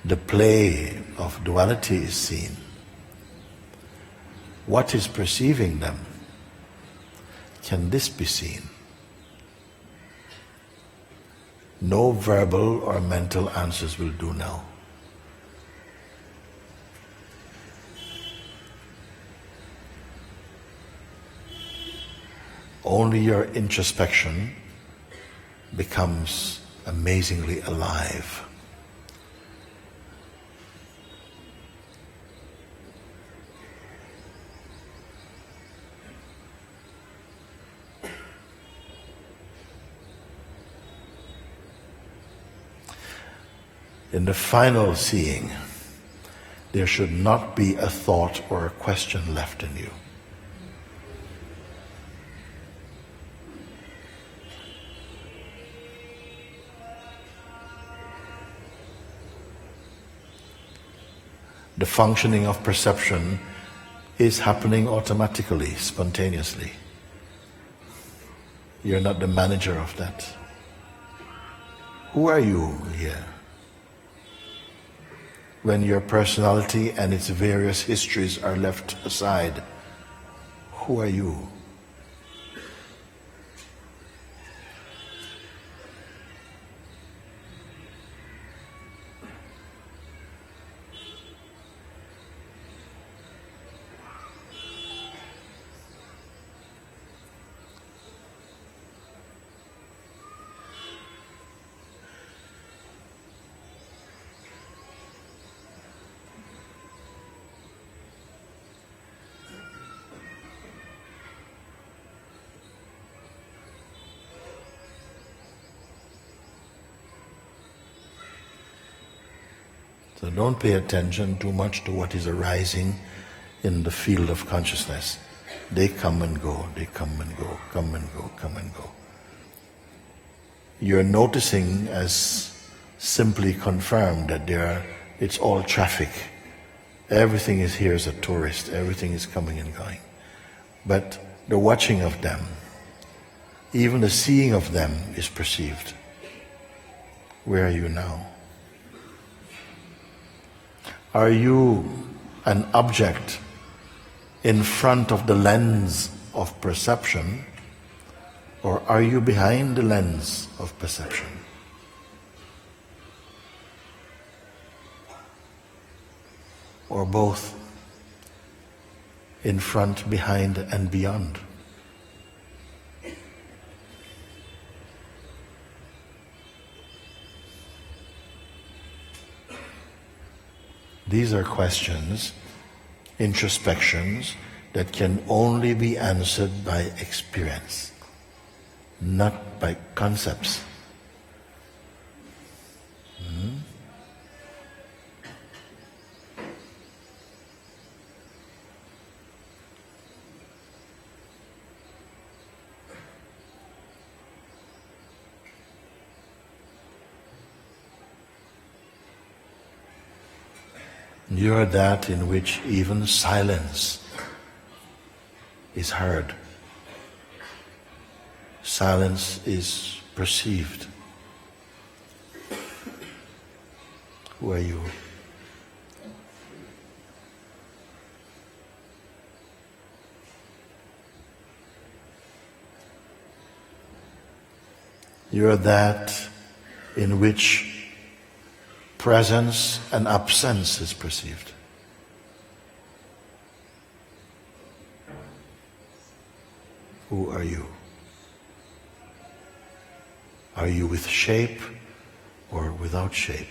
the play of duality is seen, what is perceiving them? Can this be seen? No verbal or mental answers will do now. Only your introspection becomes amazingly alive. In the final seeing, there should not be a thought or a question left in you. The functioning of perception is happening automatically, spontaneously. You're not the manager of that. Who are you here? When your personality and its various histories are left aside, who are you? So don't pay attention too much to what is arising in the field of consciousness. They come and go, they come and go, come and go, come and go. You're noticing as simply confirmed that it's all traffic. Everything is here as a tourist, everything is coming and going. But the watching of them, even the seeing of them is perceived. Where are you now? Are you an object in front of the lens of perception, or are you behind the lens of perception? Or both? In front, behind, and beyond? These are questions, introspections, that can only be answered by experience, not by concepts. You're that in which even silence is heard. Silence is perceived. Who are you? You're that in which presence and absence is perceived. Who are you? Are you with shape or without shape?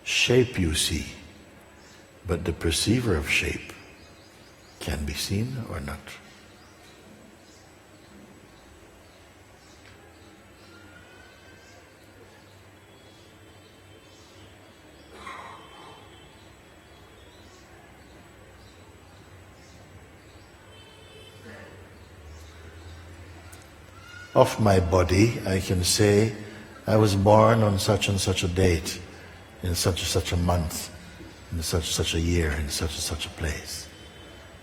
Shape you see, but the perceiver of shape can be seen or not. Of my body, I can say, I was born on such and such a date, in such and such a month, in such and such a year, in such and such a place.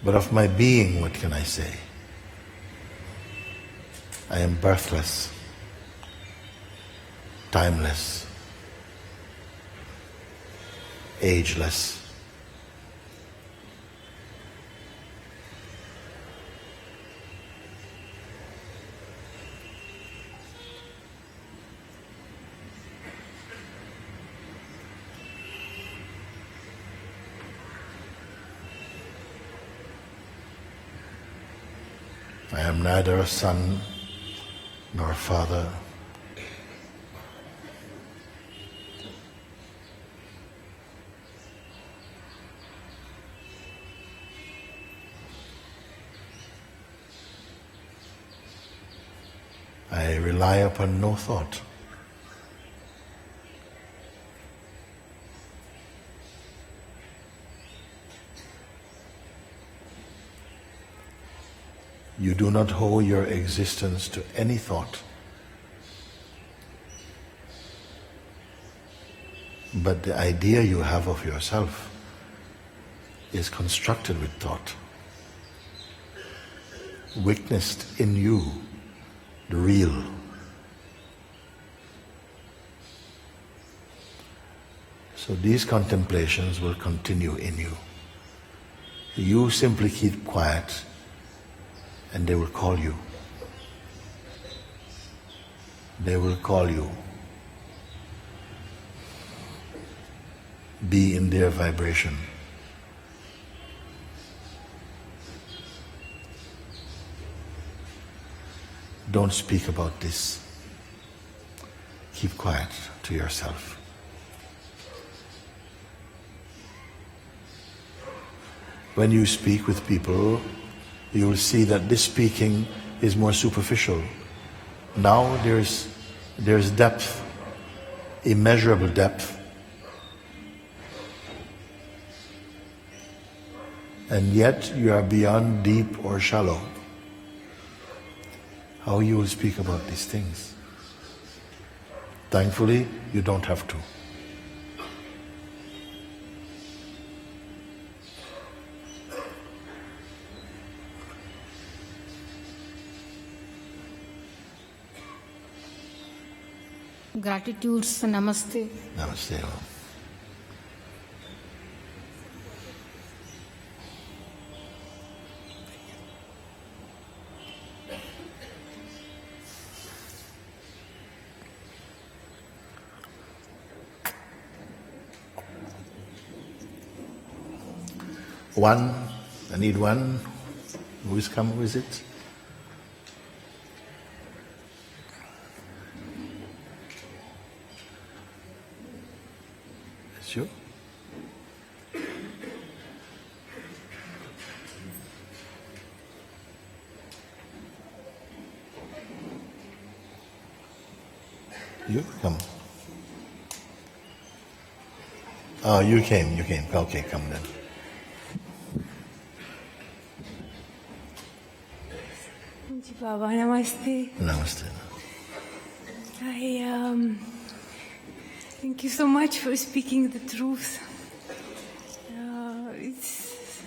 But of my being, what can I say? I am birthless, timeless, ageless. I am neither a son nor a father. I rely upon no thought. You do not owe your existence to any thought, but the idea you have of yourself is constructed with thought, witnessed in you, the real. So these contemplations will continue in you. You simply keep quiet, and they will call you. They will call you. Be in their vibration. Don't speak about this. Keep quiet to yourself. When you speak with people, you will see that this speaking is more superficial. Now there's depth, immeasurable depth. And yet you are beyond deep or shallow. How you will speak about these things? Thankfully, you don't have to. Gratitudes, namaste. Namaste. One, I need one. Who is coming with it? It's you? You come. Oh, you came. Okay, come then. Baba, namaste. Namaste. Thank you so much for speaking the truth. It's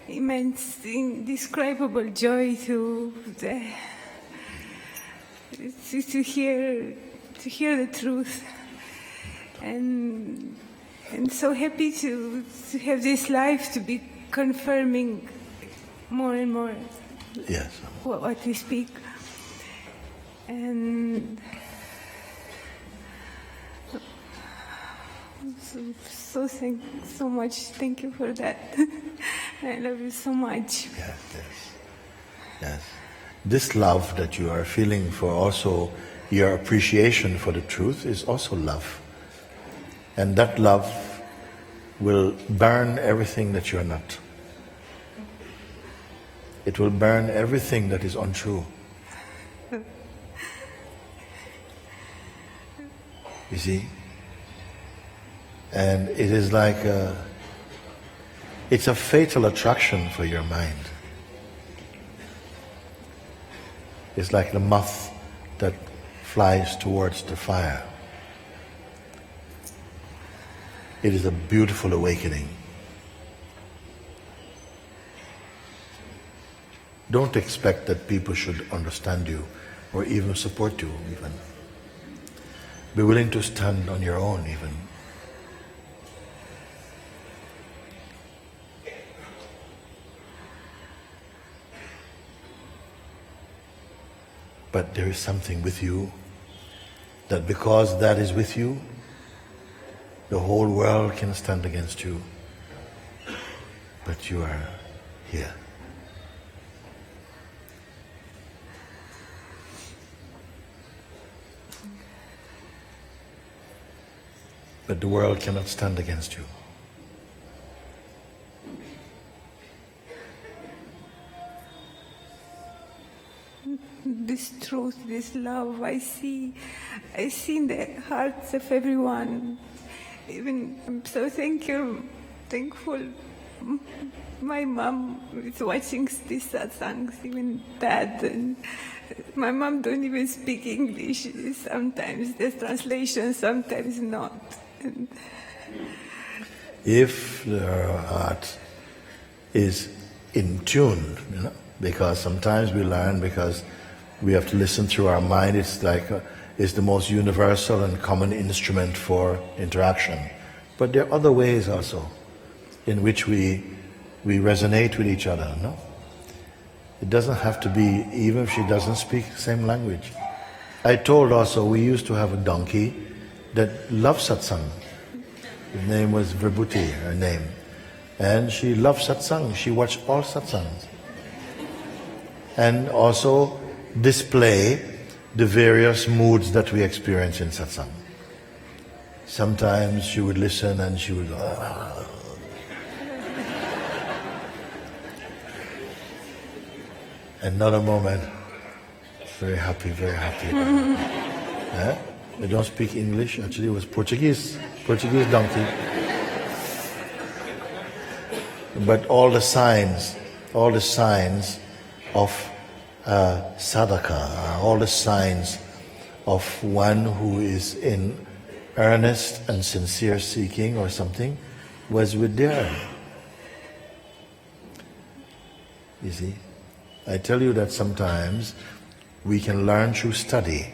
immense, indescribable joy to hear the truth, and so happy to have this life to be confirming more and more Yes. what we speak. And thank so much. Thank you for that. I love you so much. Yes, yes, yes. This love that you are feeling for also your appreciation for the truth is also love. And that love will burn everything that you are not. It will burn everything that is untrue. You see? And it is like it's a fatal attraction for your mind. It's like the moth that flies towards the fire. It is a beautiful awakening. Don't expect that people should understand you or even support you even. Be willing to stand on your own even. But there is something with you that because that is with you, the whole world can stand against you. But you are here. But the world cannot stand against you. This truth, this love, I see in the hearts of everyone. Even I'm so thankful. My mom is watching these satsangs, even Dad. And my mom don't even speak English. Sometimes there's translation, sometimes not. And if their heart is in tune, because sometimes we learn because we have to listen through our mind. It's like it's the most universal and common instrument for interaction. But there are other ways also in which we resonate with each other. No, it doesn't have to be even if she doesn't speak the same language. I told also we used to have a donkey that loved satsang. His name was Vibhuti, her name, and she loved satsang. She watched all satsangs, and also display the various moods that we experience in satsang. Sometimes she would listen and she would go, another moment, very happy, very happy. They don't speak English, actually it was Portuguese donkey. But all the signs of sadhaka, all the signs of one who is in earnest and sincere seeking or something, was with there. You see, I tell you that sometimes we can learn through study,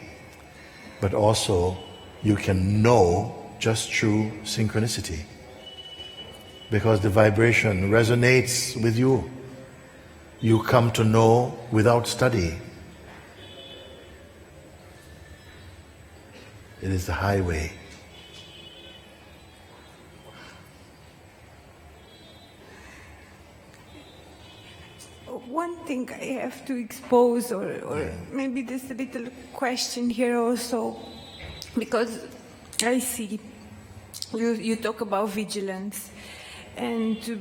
but also you can know just through synchronicity, because the vibration resonates with you. You come to know without study. It is the highway. one thing I have to expose, or maybe there's a little question here also, because I see you talk about vigilance, and to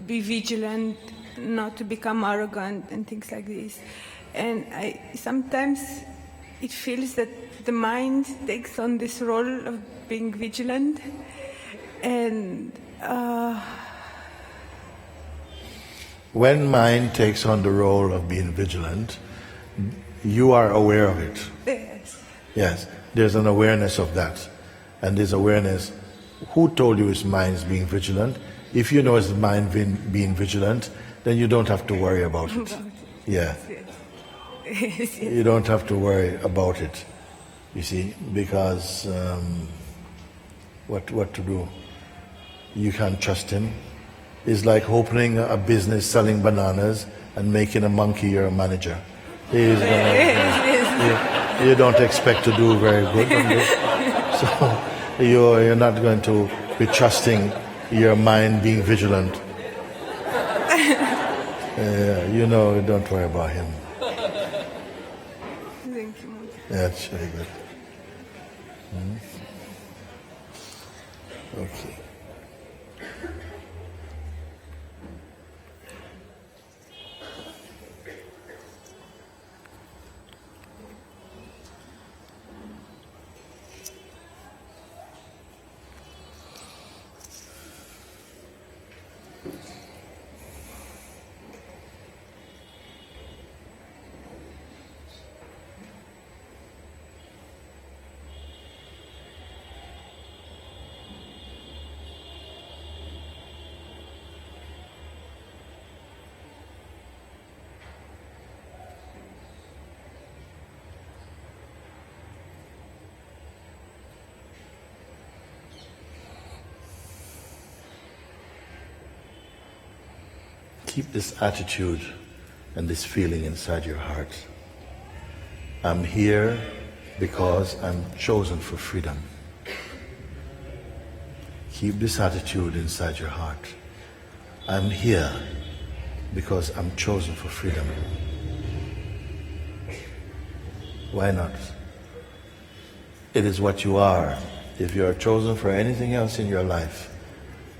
be vigilant, not to become arrogant and things like this. And sometimes it feels that the mind takes on this role of being vigilant, and when mind takes on the role of being vigilant, you are aware of it. yes. Yes, there's an awareness of that. And this awareness, who told you his mind is being vigilant? If you know his mind being vigilant, then you don't have to worry about it. Yeah. Yes. You don't have to worry about it, you see, because what to do? You can't trust him, is like opening a business selling bananas and making a monkey your manager. You don't expect to do very good on this. So you're not going to be trusting your mind being vigilant. Don't worry about him. Thank you, Mooji. That's very good. Okay. Keep this attitude and this feeling inside your heart. I'm here because I'm chosen for freedom. Keep this attitude inside your heart. I'm here because I'm chosen for freedom. Why not? It is what you are. If you are chosen for anything else in your life,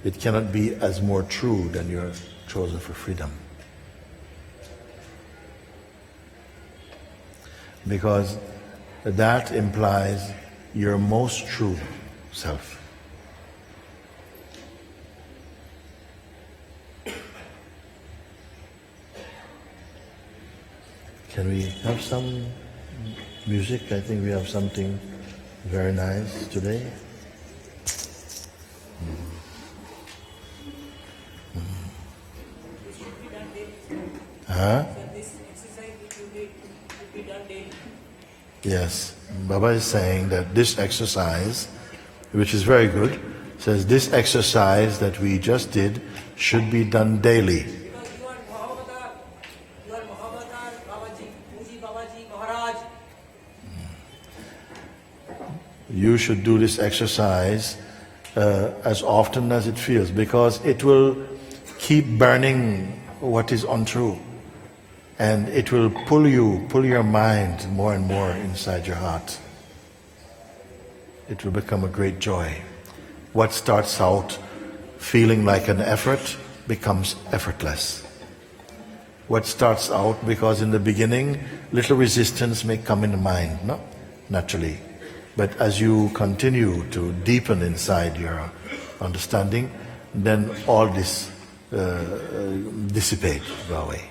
it cannot be as more true than you're chosen for freedom. Because that implies your most true self. Can we have some music? I think we have something very nice today. Huh? Yes, Baba is saying that this exercise, which is very good, says this exercise that we just did should be done daily. You should do this exercise as often as it feels, because it will keep burning what is untrue. And it will pull your mind more and more inside your heart. It will become a great joy. What starts out feeling like an effort becomes effortless. What starts out, because in the beginning little resistance may come in the mind, no? Naturally. But as you continue to deepen inside your understanding, then all this dissipate, go away.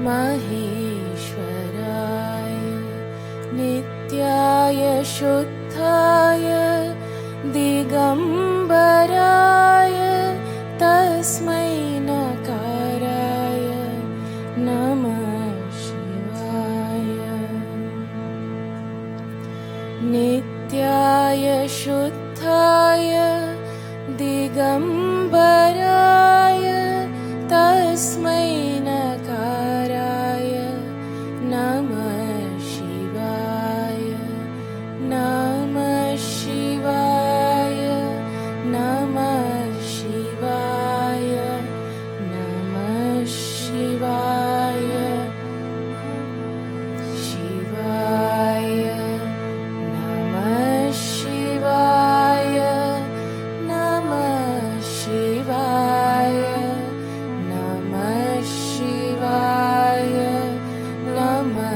महेश्वराय नित्याय शुद्धाय दिगम्बराय तस्मै नकाराय नमः शिवाय नित्याय शुद्धाय दिगम्बराय तस्मै नकाराय नमः शिवाय नमः शिवाय नमः शिवाय नमः शिवाय शिवाय नमः शिवाय नमः शिवाय नमः शिवाय नमः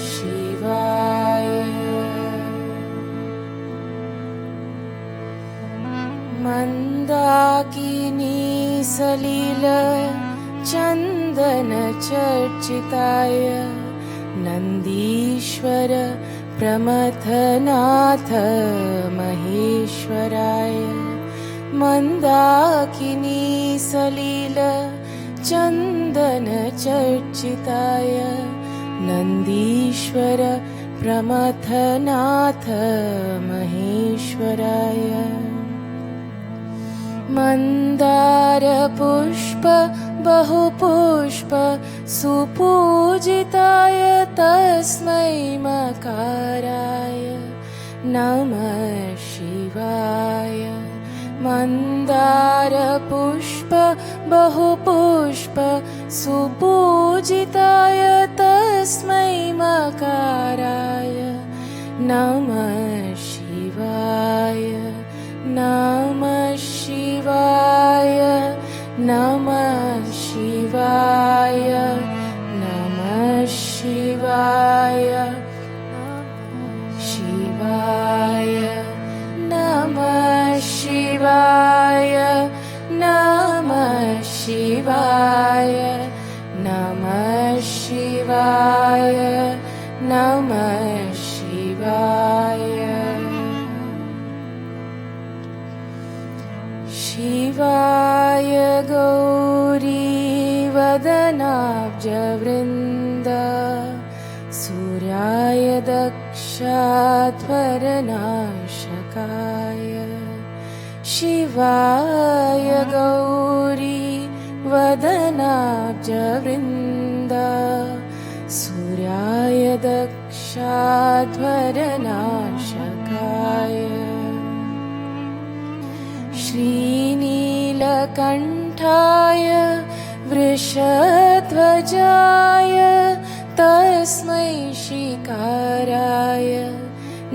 शिवाय मन्दाकिनी सलिल चन्दन चर्चिताय नन्दीश्वर प्रमथनाथ महेश्वराय मन्दाकिनी सलिल चन्दन चर्चिताय नन्दीश्वर प्रमथनाथ महेश्वराय मन्दारपुष्प बहुपुष्प सुपूजिताय तस्मै मकाराय नमः शिवाय मन्दारपुष्प बहुपुष्प सुपूजिताय तस्मै मकाराय नमः शिवाय नमः शिवाय नमः शिवाय नमः शिवाय शिवाय नमः शिवाय नमः शिवाय नमः शिवाय नमः शिवाय शिवाय गौरी वदनाब्जवृन्द सूर्याय दक्षाध्वरनाशकाय शिवाय गौरी वदनाब्जवृन्द सूर्याय दक्षाध्वरनाशकाय श्रीनीलकण्ठाय वृषध्वजाय तस्मै शिकाराय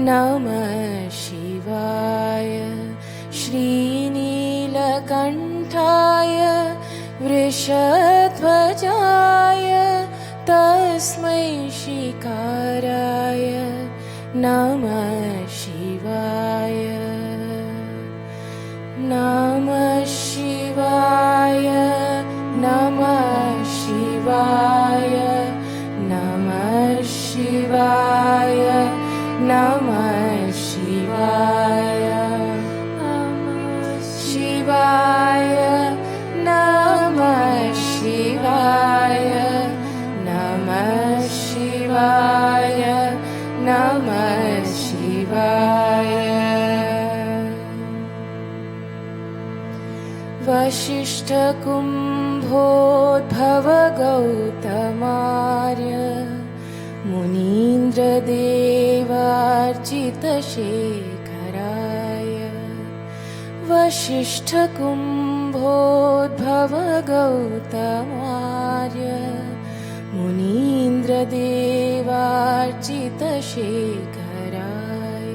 नमः शिवाय श्रीनीलकण्ठाय वृषध्वजाय तस्मै शिकाराय नमः शिवाय नमः शिवाय नमः शिवाय नमः शिवाय नमः शिवाय नमः शिवाय नमः शिवाय नमः शिवाय नमः शिवाय वसिष्ठकुम्भोद्भव गौतमार्य मुनीन्द्रदेवार्चितशेखराय वसिष्ठकुम्भोद्भव गौतमार्य मुनीन्द्रदेवार्चितशेखराय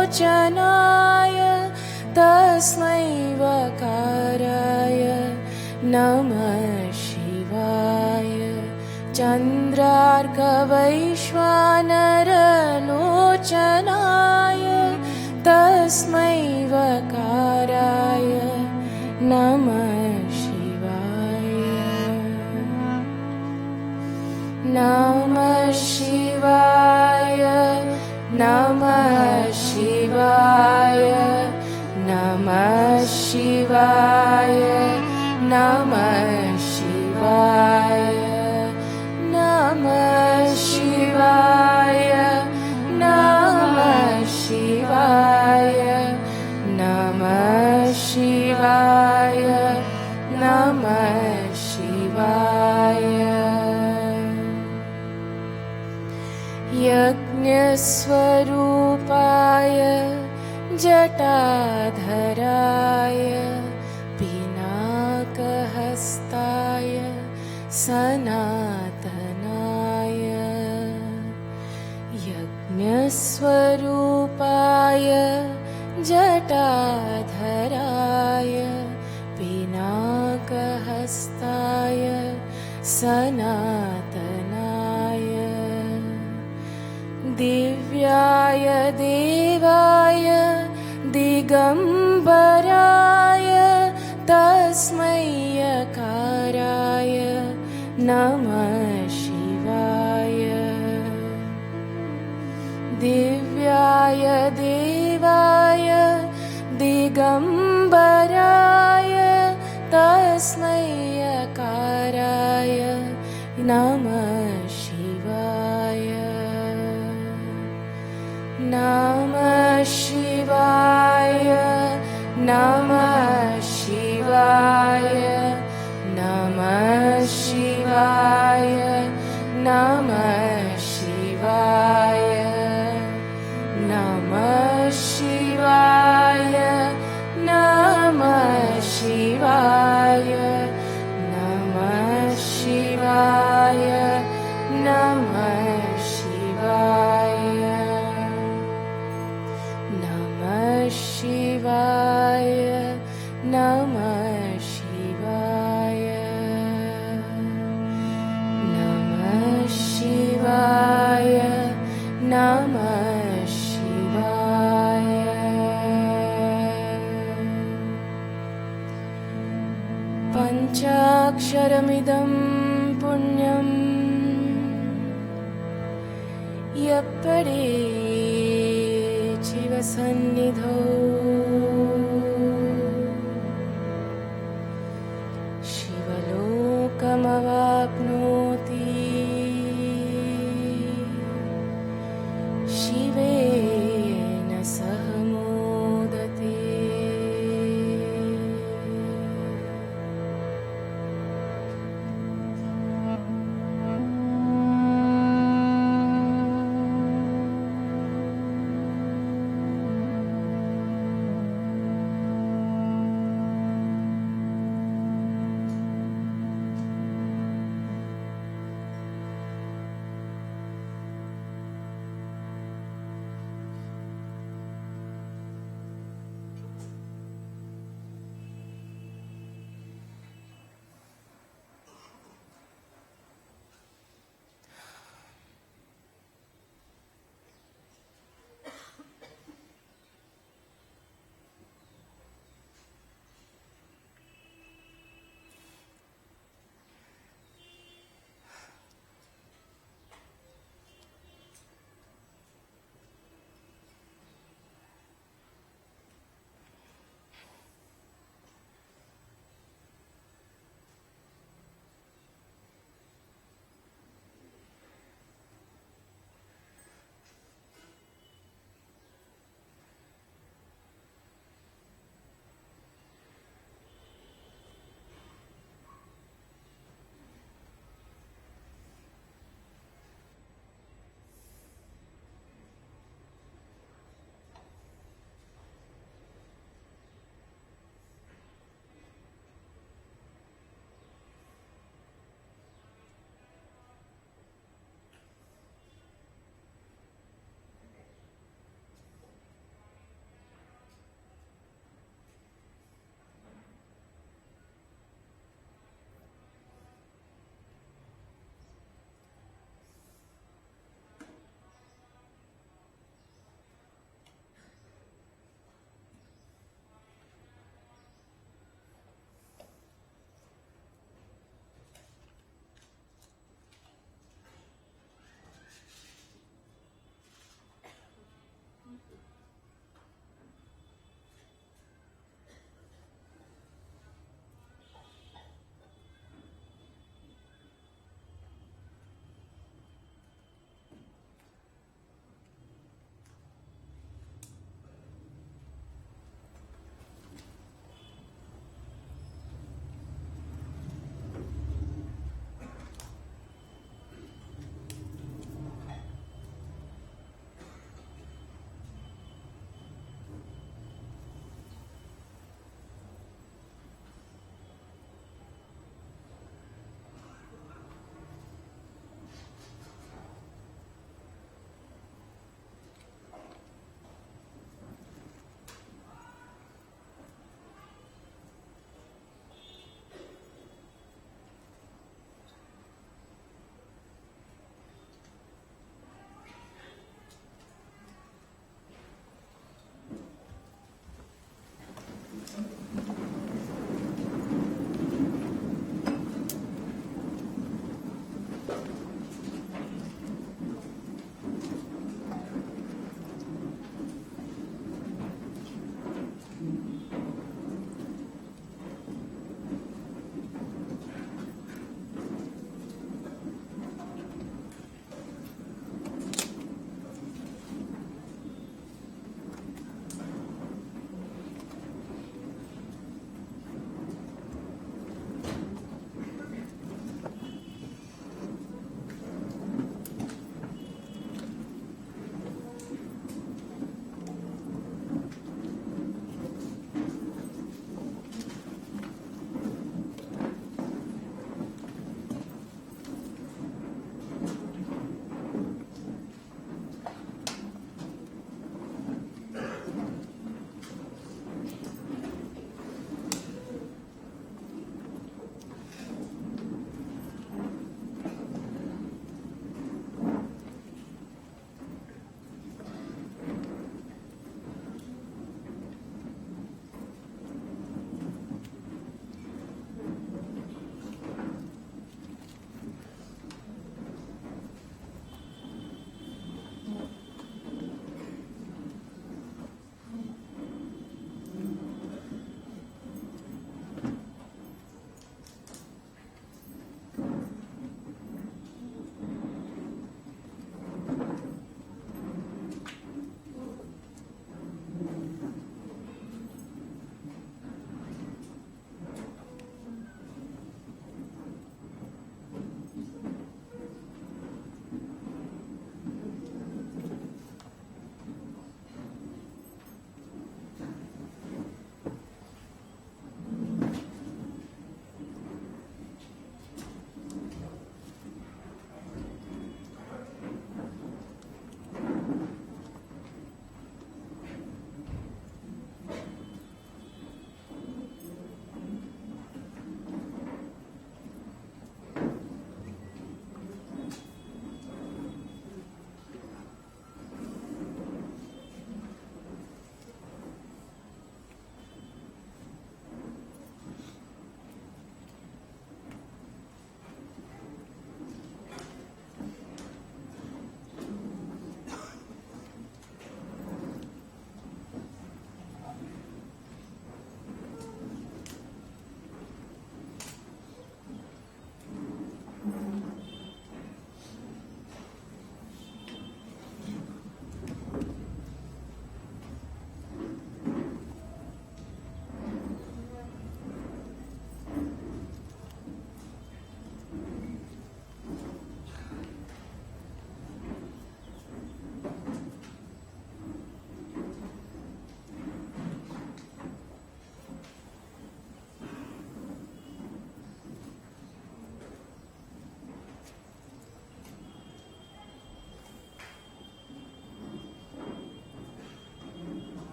चन्द्रार्कवैश्वानरलोचनाय तस्मै वकाराय नमः शिवाय चन्द्रार्कवैश्वानरलोचनाय तस्मै वकाराय Namah Shivaya. Namah Shivaya. Namah Shivaya. Namah Shivaya. Namah Shivaya. Namah Shivaya. Namah Shivaya. Namah Shivaya. Namah Shivaya. Yajñasvarupaya Jatadharaya Pinakahastaya Sanatanaya. Yajñasvarupaya Jatadharaya Pinakahastaya Sanatanaya. Divyaya Devaya Digambaraya Tasmayakaraya Namah Shivaya. Divyaya Devaya Digambaraya Tasmayakaraya Namah Shivaya. Namah Shivaya. Namah Shivaya. Namah Shivaya. Namah Shivaya. Namah Shivaya. Namah Shivaya. Namah Shivaya. Namah Shivaya. Namah Shivaya. Namah Shivaya. Namah Shivaya. Namah Shivaya. Panchaksharamidam punyam yappade Chivasannidho Shivalokam avapno